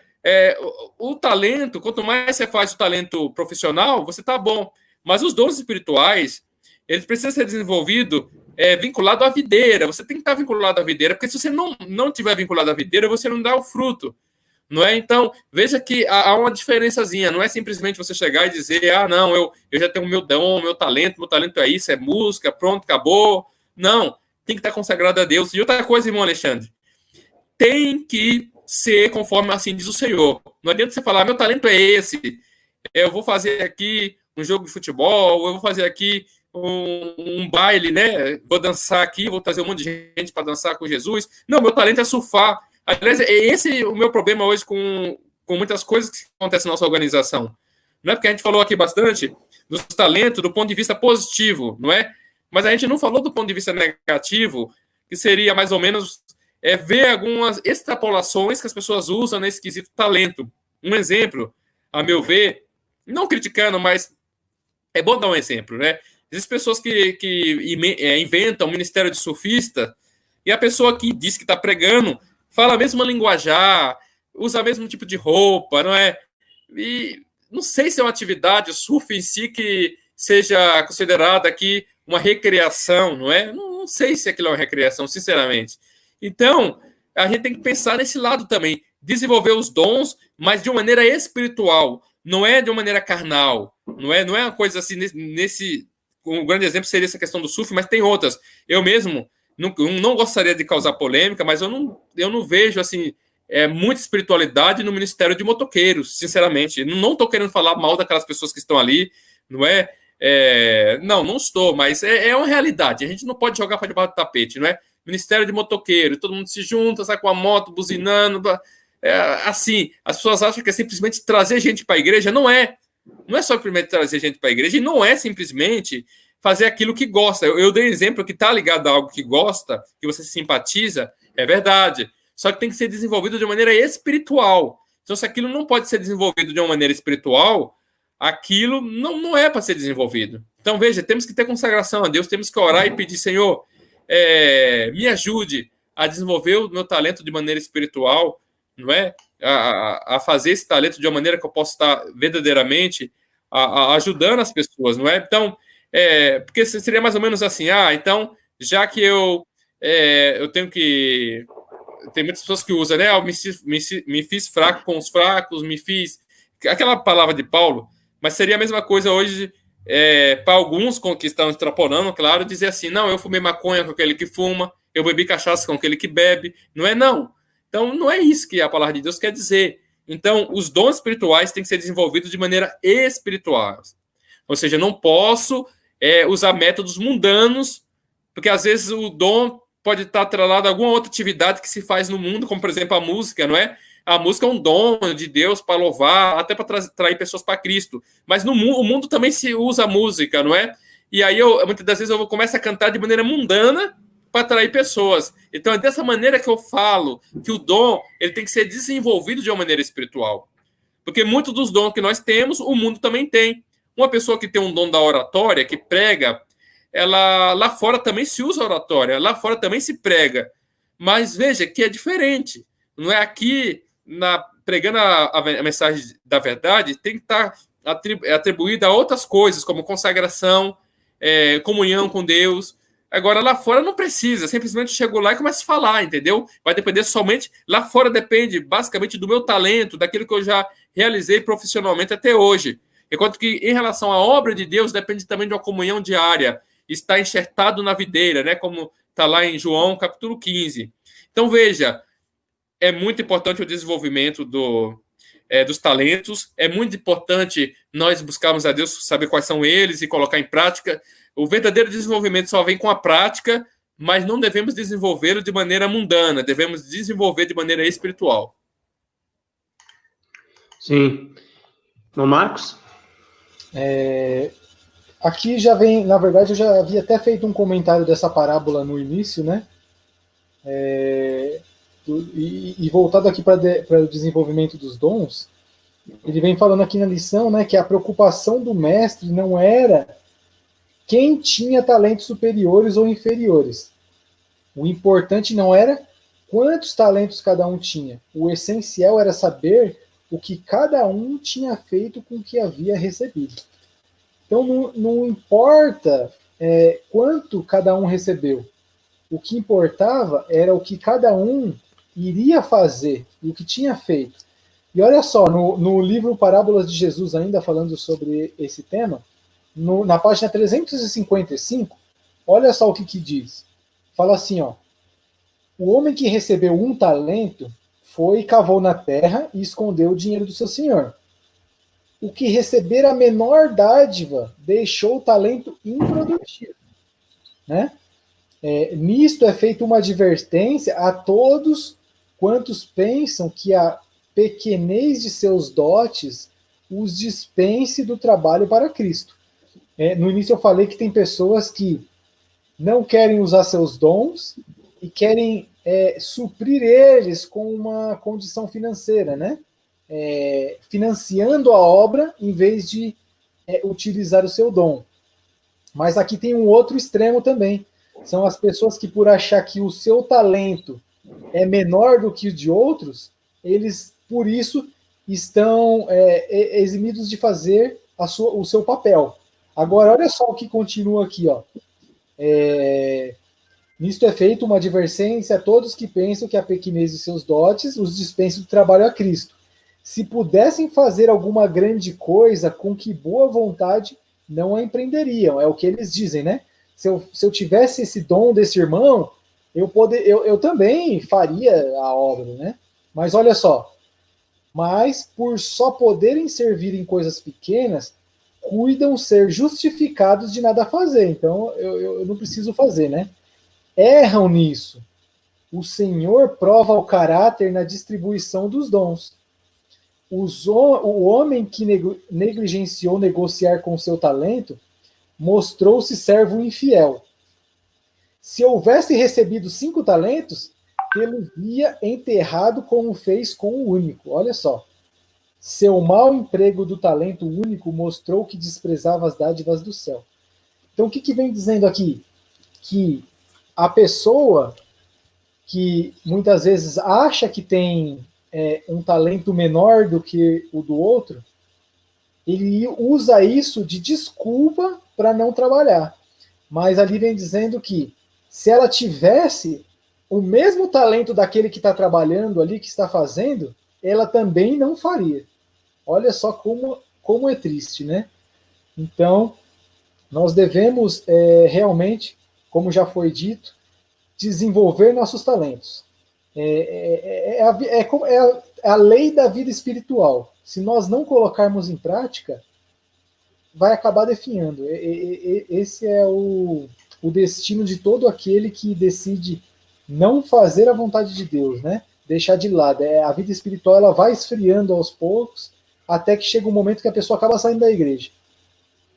o talento, quanto mais você faz o talento profissional, você está bom. Mas os dons espirituais, eles precisam ser desenvolvidos vinculado à videira. Você tem que estar vinculado à videira, porque se você não tiver vinculado à videira, você não dá o fruto. Não é? Então, veja que há uma diferençazinha. Não é simplesmente você chegar e dizer, não, eu já tenho o meu dom, meu talento é isso, é música, pronto, acabou. Não, tem que estar consagrado a Deus. E outra coisa, irmão Alexandre, tem que ser conforme assim diz o Senhor. Não adianta você falar, meu talento é esse, eu vou fazer aqui um jogo de futebol, eu vou fazer aqui um baile, né? Vou dançar aqui, vou trazer um monte de gente para dançar com Jesus. Não, meu talento é surfar. Aliás, esse é o meu problema hoje com muitas coisas que acontecem na nossa organização. Não é porque a gente falou aqui bastante dos talentos do ponto de vista positivo, não é? Mas a gente não falou do ponto de vista negativo, que seria mais ou menos ver algumas extrapolações que as pessoas usam nesse quesito talento. Um exemplo, a meu ver, não criticando, mas é bom dar um exemplo, né? Existem pessoas que inventam um ministério de surfista e a pessoa que diz que está pregando fala a mesma linguajar, usa o mesmo tipo de roupa, não é? E não sei se é uma atividade, o surf em si, que seja considerada aqui uma recreação, não é? Não sei se aquilo é uma recreação, sinceramente. Então, a gente tem que pensar nesse lado também, desenvolver os dons, mas de uma maneira espiritual, não é de uma maneira carnal, não é uma coisa assim, um grande exemplo seria essa questão do surf, mas tem outras. Eu mesmo não gostaria de causar polêmica, mas eu não vejo assim muita espiritualidade no ministério de motoqueiros, sinceramente. Não estou querendo falar mal daquelas pessoas que estão ali, não é? Não estou, mas é uma realidade. A gente não pode jogar para debaixo do tapete, não é? Ministério de motoqueiro, todo mundo se junta, sai com a moto, buzinando. Assim, as pessoas acham que é simplesmente trazer gente para a igreja. Não é só simplesmente trazer gente para a igreja, e não é simplesmente fazer aquilo que gosta. Eu dei um exemplo que está ligado a algo que gosta, que você simpatiza, é verdade. Só que tem que ser desenvolvido de maneira espiritual. Então, se aquilo não pode ser desenvolvido de uma maneira espiritual, aquilo não é para ser desenvolvido. Então, veja, temos que ter consagração a Deus, temos que orar e pedir, Senhor, me ajude a desenvolver o meu talento de maneira espiritual, não é? A fazer esse talento de uma maneira que eu possa estar verdadeiramente ajudando as pessoas, não é? Então, porque seria mais ou menos assim, então, já que eu tenho que... Tem muitas pessoas que usam, né? Eu me fiz fraco com os fracos, me fiz... Aquela palavra de Paulo, mas seria a mesma coisa hoje para alguns que estão extrapolando, claro, dizer assim, não, eu fumei maconha com aquele que fuma, eu bebi cachaça com aquele que bebe. Não é não. Então, não é isso que a palavra de Deus quer dizer. Então, os dons espirituais têm que ser desenvolvidos de maneira espiritual. Ou seja, eu não posso usar métodos mundanos, porque às vezes o dom pode estar atrelado a alguma outra atividade que se faz no mundo, como, por exemplo, a música, não é? A música é um dom de Deus para louvar, até para atrair pessoas para Cristo. Mas o mundo também se usa a música, não é? E aí, muitas das vezes, eu começo a cantar de maneira mundana para atrair pessoas. Então, é dessa maneira que eu falo que o dom ele tem que ser desenvolvido de uma maneira espiritual. Porque muitos dos dons que nós temos, o mundo também tem. Uma pessoa que tem um dom da oratória, que prega, ela lá fora também se usa a oratória, lá fora também se prega. Mas veja que é diferente. Não é aqui, pregando a mensagem da verdade, tem que estar atribuída a outras coisas, como consagração, comunhão com Deus. Agora, lá fora não precisa, simplesmente chegou lá e começa a falar, entendeu? Vai depender somente, lá fora depende basicamente do meu talento, daquilo que eu já realizei profissionalmente até hoje. Enquanto que em relação à obra de Deus, depende também de uma comunhão diária, está enxertado na videira, né? Como está lá em João, capítulo 15. Então, veja, é muito importante o desenvolvimento dos talentos, é muito importante nós buscarmos a Deus, saber quais são eles e colocar em prática. O verdadeiro desenvolvimento só vem com a prática, mas não devemos desenvolvê-lo de maneira mundana, devemos desenvolver de maneira espiritual. Sim. Não, Marcos? Aqui já vem, na verdade, eu já havia até feito um comentário dessa parábola no início, né? E voltado aqui para o desenvolvimento dos dons, ele vem falando aqui na lição, né, que a preocupação do mestre não era quem tinha talentos superiores ou inferiores. O importante não era quantos talentos cada um tinha. O essencial era saber o que cada um tinha feito com o que havia recebido. Então, não importa quanto cada um recebeu. O que importava era o que cada um iria fazer e o que tinha feito. E olha só, no livro Parábolas de Jesus, ainda falando sobre esse tema, na página 355, olha só o que diz. Fala assim, ó: o homem que recebeu um talento foi e cavou na terra e escondeu o dinheiro do seu senhor. O que receber a menor dádiva deixou o talento improdutivo. Né? Nisto é feita uma advertência a todos quantos pensam que a pequenez de seus dotes os dispense do trabalho para Cristo. No início eu falei que tem pessoas que não querem usar seus dons e querem suprir eles com uma condição financeira, né? Financiando a obra em vez de utilizar o seu dom. Mas aqui tem um outro extremo também. São as pessoas que, por achar que o seu talento é menor do que o de outros, eles, por isso, estão eximidos de fazer o seu papel. Agora, olha só o que continua aqui, ó. Nisto é feito uma advertência a todos que pensam que a pequenez de seus dotes os dispensa do trabalho a Cristo. Se pudessem fazer alguma grande coisa, com que boa vontade não a empreenderiam. É o que eles dizem, né? Se eu tivesse esse dom desse irmão, eu também faria a obra, né? Mas olha só. Mas, por só poderem servir em coisas pequenas, cuidam ser justificados de nada fazer. Então, eu não preciso fazer, né? Erram nisso. O Senhor prova o caráter na distribuição dos dons. O homem que negligenciou negociar com seu talento mostrou-se servo infiel. Se houvesse recebido 5 talentos, tê-lo-ia enterrado como fez com o único. Olha só. Seu mau emprego do talento único mostrou que desprezava as dádivas do céu. Então, o que vem dizendo aqui? Que a pessoa que muitas vezes acha que tem um talento menor do que o do outro, ele usa isso de desculpa para não trabalhar. Mas ali vem dizendo que se ela tivesse o mesmo talento daquele que está trabalhando ali, que está fazendo, ela também não faria. Olha só como é triste, né? Então, nós devemos realmente, como já foi dito, desenvolver nossos talentos. É a lei da vida espiritual. Se nós não colocarmos em prática, vai acabar definhando. Esse é o destino de todo aquele que decide não fazer a vontade de Deus, né? Deixar de lado. A vida espiritual ela vai esfriando aos poucos, até que chega um momento que a pessoa acaba saindo da igreja.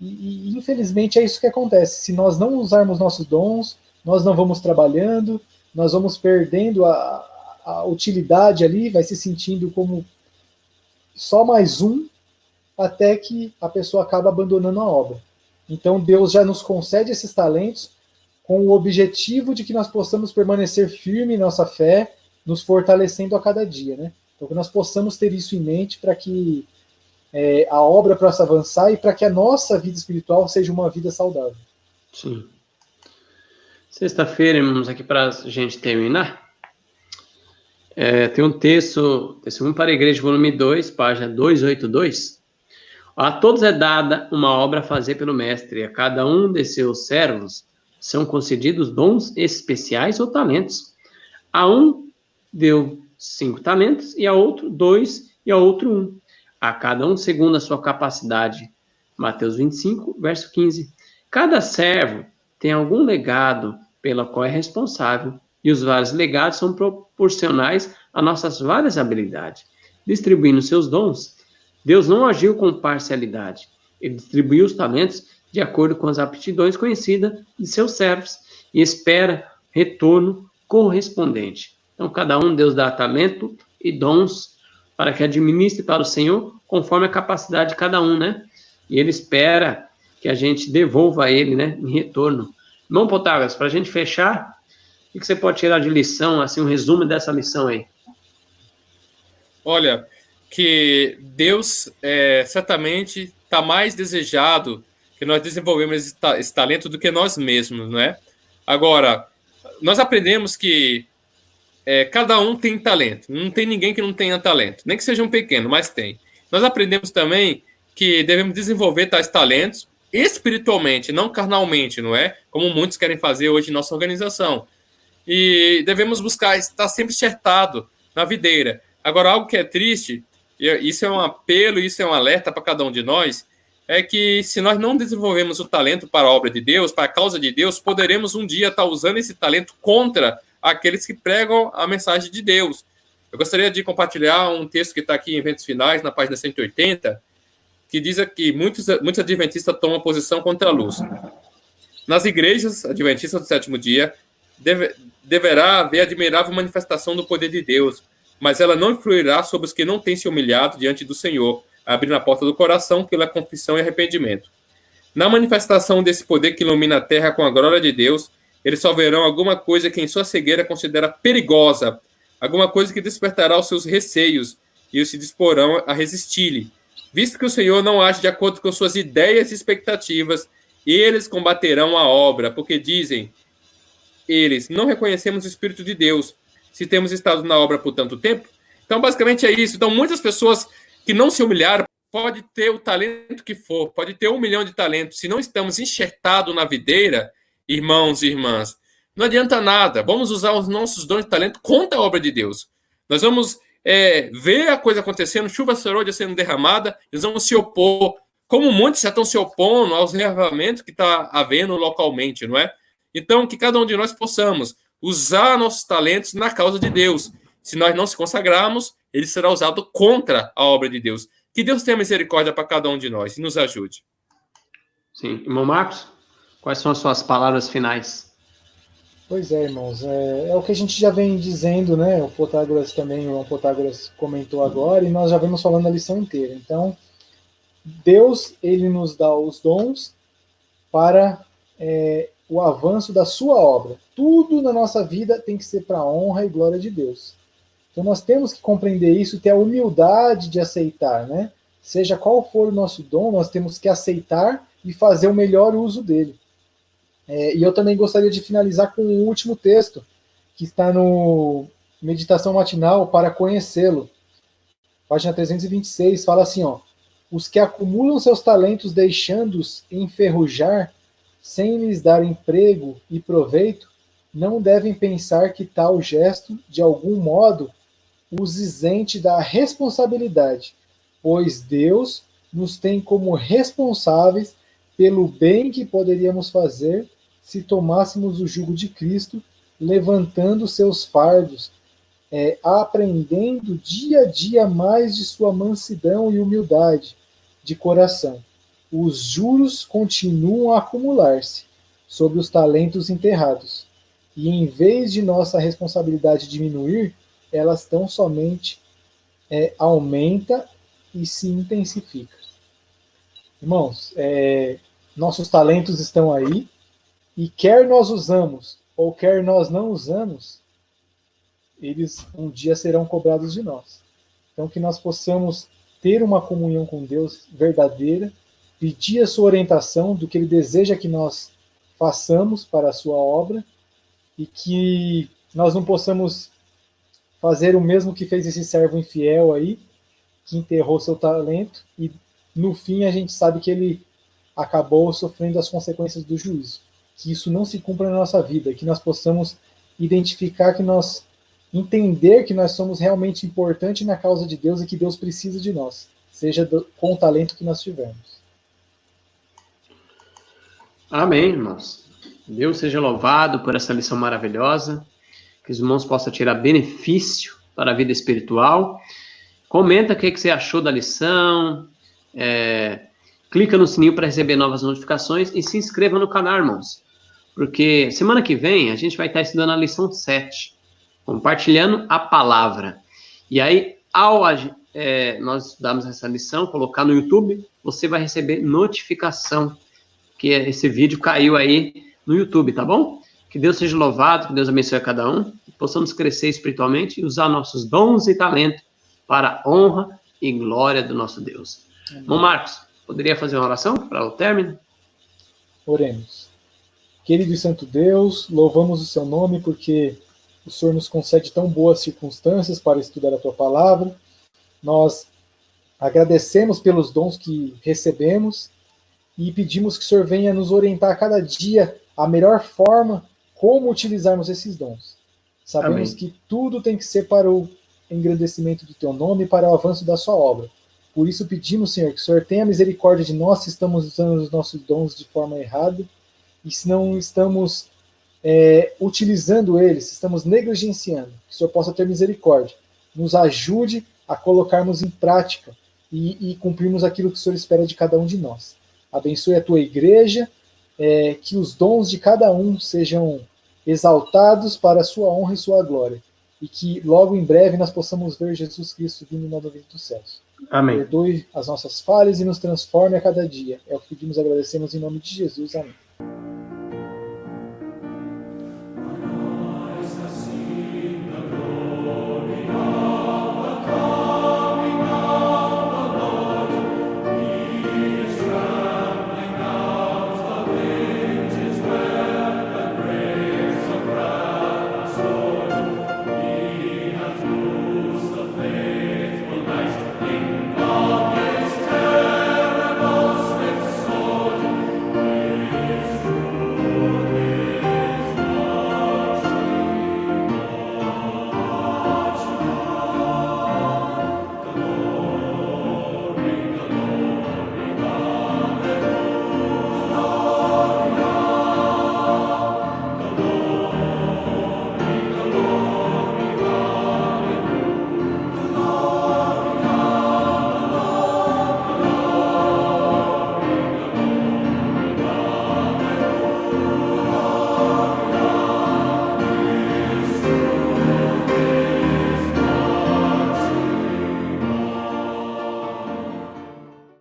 E infelizmente é isso que acontece. Se nós não usarmos nossos dons, nós não vamos trabalhando, nós vamos perdendo a utilidade ali, vai se sentindo como só mais um, até que a pessoa acaba abandonando a obra. Então Deus já nos concede esses talentos com o objetivo de que nós possamos permanecer firme em nossa fé, nos fortalecendo a cada dia, né? Então que nós possamos ter isso em mente para que a obra possa avançar e para que a nossa vida espiritual seja uma vida saudável. Sim. Sexta-feira, irmãos, aqui para a gente terminar, tem um texto, Testemunho para a Igreja, volume 2, página 282. A todos é dada uma obra a fazer pelo mestre, e a cada um de seus servos são concedidos dons especiais ou talentos. A um deu 5 talentos, e a outro 2, e a outro 1. A cada um segundo a sua capacidade. Mateus 25, verso 15. Cada servo tem algum legado pela qual é responsável, e os vários legados são proporcionais a nossas várias habilidades. Distribuindo seus dons, Deus não agiu com parcialidade. Ele distribuiu os talentos de acordo com as aptidões conhecidas de seus servos e espera retorno correspondente. Então, cada um Deus dá talento e dons para que administre para o Senhor conforme a capacidade de cada um, né? E ele espera que a gente devolva a ele, né, em retorno. Irmão Protágoras, para a gente fechar, o que você pode tirar de lição, assim, um resumo dessa lição aí? Olha, que Deus certamente está mais desejado que nós desenvolvemos esse talento do que nós mesmos, não é? Agora, nós aprendemos que cada um tem talento. Não tem ninguém que não tenha talento. Nem que seja um pequeno, mas tem. Nós aprendemos também que devemos desenvolver tais talentos espiritualmente, não carnalmente, não é? Como muitos querem fazer hoje em nossa organização. E devemos buscar estar sempre enxertado na videira. Agora, algo que é triste, isso é um apelo, isso é um alerta para cada um de nós, é que se nós não desenvolvemos o talento para a obra de Deus, para a causa de Deus, poderemos um dia estar usando esse talento contra aqueles que pregam a mensagem de Deus. Eu gostaria de compartilhar um texto que está aqui em Eventos Finais, na página 180, que diz que muitos adventistas tomam posição contra a luz. Nas igrejas adventistas do sétimo dia, deverá haver admirável manifestação do poder de Deus, mas ela não influirá sobre os que não têm se humilhado diante do Senhor, abrindo a porta do coração pela confissão e arrependimento. Na manifestação desse poder que ilumina a terra com a glória de Deus, eles só verão alguma coisa que em sua cegueira considera perigosa, alguma coisa que despertará os seus receios, e eles se disporão a resistir-lhe. Visto que o Senhor não age de acordo com suas ideias e expectativas, eles combaterão a obra, porque dizem, eles, não reconhecemos o Espírito de Deus, se temos estado na obra por tanto tempo. Então, basicamente é isso. Então, muitas pessoas que não se humilharam, pode ter o talento que for, pode ter 1 milhão de talentos, se não estamos enxertados na videira, irmãos e irmãs, não adianta nada. Vamos usar os nossos dons de talento contra a obra de Deus. Nós vamos ver a coisa acontecendo, chuva serôdia sendo derramada, nós vamos se opor, como muitos já estão se opondo aos reavivamentos que está havendo localmente, não é? Então, que cada um de nós possamos usar nossos talentos na causa de Deus. Se nós não se consagrarmos, ele será usado contra a obra de Deus. Que Deus tenha misericórdia para cada um de nós e nos ajude. Sim. Irmão Marcos, quais são as suas palavras finais? Pois é, irmãos, é o que a gente já vem dizendo, né? O Protágoras também, o Protágoras comentou agora, e nós já vemos falando a lição inteira. Então, Deus, ele nos dá os dons para o avanço da sua obra. Tudo na nossa vida tem que ser para a honra e glória de Deus. Então, nós temos que compreender isso e ter a humildade de aceitar, né? Seja qual for o nosso dom, nós temos que aceitar e fazer o melhor uso dele. E eu também gostaria de finalizar com o último texto, que está no Meditação Matinal para Conhecê-lo. Página 326, fala assim, ó, os que acumulam seus talentos deixando-os enferrujar, sem lhes dar emprego e proveito, não devem pensar que tal gesto, de algum modo, os isente da responsabilidade, pois Deus nos tem como responsáveis pelo bem que poderíamos fazer se tomássemos o jugo de Cristo, levantando seus fardos, aprendendo dia a dia mais de sua mansidão e humildade de coração. Os juros continuam a acumular-se sobre os talentos enterrados, e em vez de nossa responsabilidade diminuir, elas tão somente aumenta e se intensifica. Irmãos, nossos talentos estão aí, e quer nós usamos, ou quer nós não usamos, eles um dia serão cobrados de nós. Então, que nós possamos ter uma comunhão com Deus verdadeira, pedir a sua orientação do que Ele deseja que nós façamos para a sua obra, e que nós não possamos fazer o mesmo que fez esse servo infiel aí, que enterrou seu talento, e no fim a gente sabe que ele acabou sofrendo as consequências do juízo. Que isso não se cumpra na nossa vida, que nós possamos identificar, entender que nós somos realmente importantes na causa de Deus e que Deus precisa de nós, seja com o talento que nós tivermos. Amém, irmãos. Deus seja louvado por essa lição maravilhosa, que os irmãos possam tirar benefício para a vida espiritual. Comenta o que você achou da lição, clica no sininho para receber novas notificações e se inscreva no canal, irmãos. Porque semana que vem a gente vai estar estudando a lição 7, compartilhando a palavra. E aí, ao nós estudarmos essa lição, colocar no YouTube, você vai receber notificação que esse vídeo caiu aí no YouTube, tá bom? Que Deus seja louvado, que Deus abençoe a cada um, que possamos crescer espiritualmente e usar nossos dons e talentos para a honra e glória do nosso Deus. Bom, Marcos, poderia fazer uma oração para o término? Oremos. Querido e santo Deus, louvamos o seu nome porque o Senhor nos concede tão boas circunstâncias para estudar a tua palavra. Nós agradecemos pelos dons que recebemos e pedimos que o Senhor venha nos orientar a cada dia a melhor forma como utilizarmos esses dons. Sabemos que tudo tem que ser para o engrandecimento do teu nome e para o avanço da sua obra. Por isso pedimos, Senhor, que o Senhor tenha misericórdia de nós se estamos usando os nossos dons de forma errada e se não estamos utilizando eles, se estamos negligenciando. Que o Senhor possa ter misericórdia. Nos ajude a colocarmos em prática e cumprirmos aquilo que o Senhor espera de cada um de nós. Abençoe a tua igreja, que os dons de cada um sejam exaltados para a sua honra e sua glória. E que logo em breve nós possamos ver Jesus Cristo vindo na novidade dos céus. Amém. Perdoe as nossas falhas e nos transforme a cada dia. É o que pedimos e agradecemos em nome de Jesus. Amém.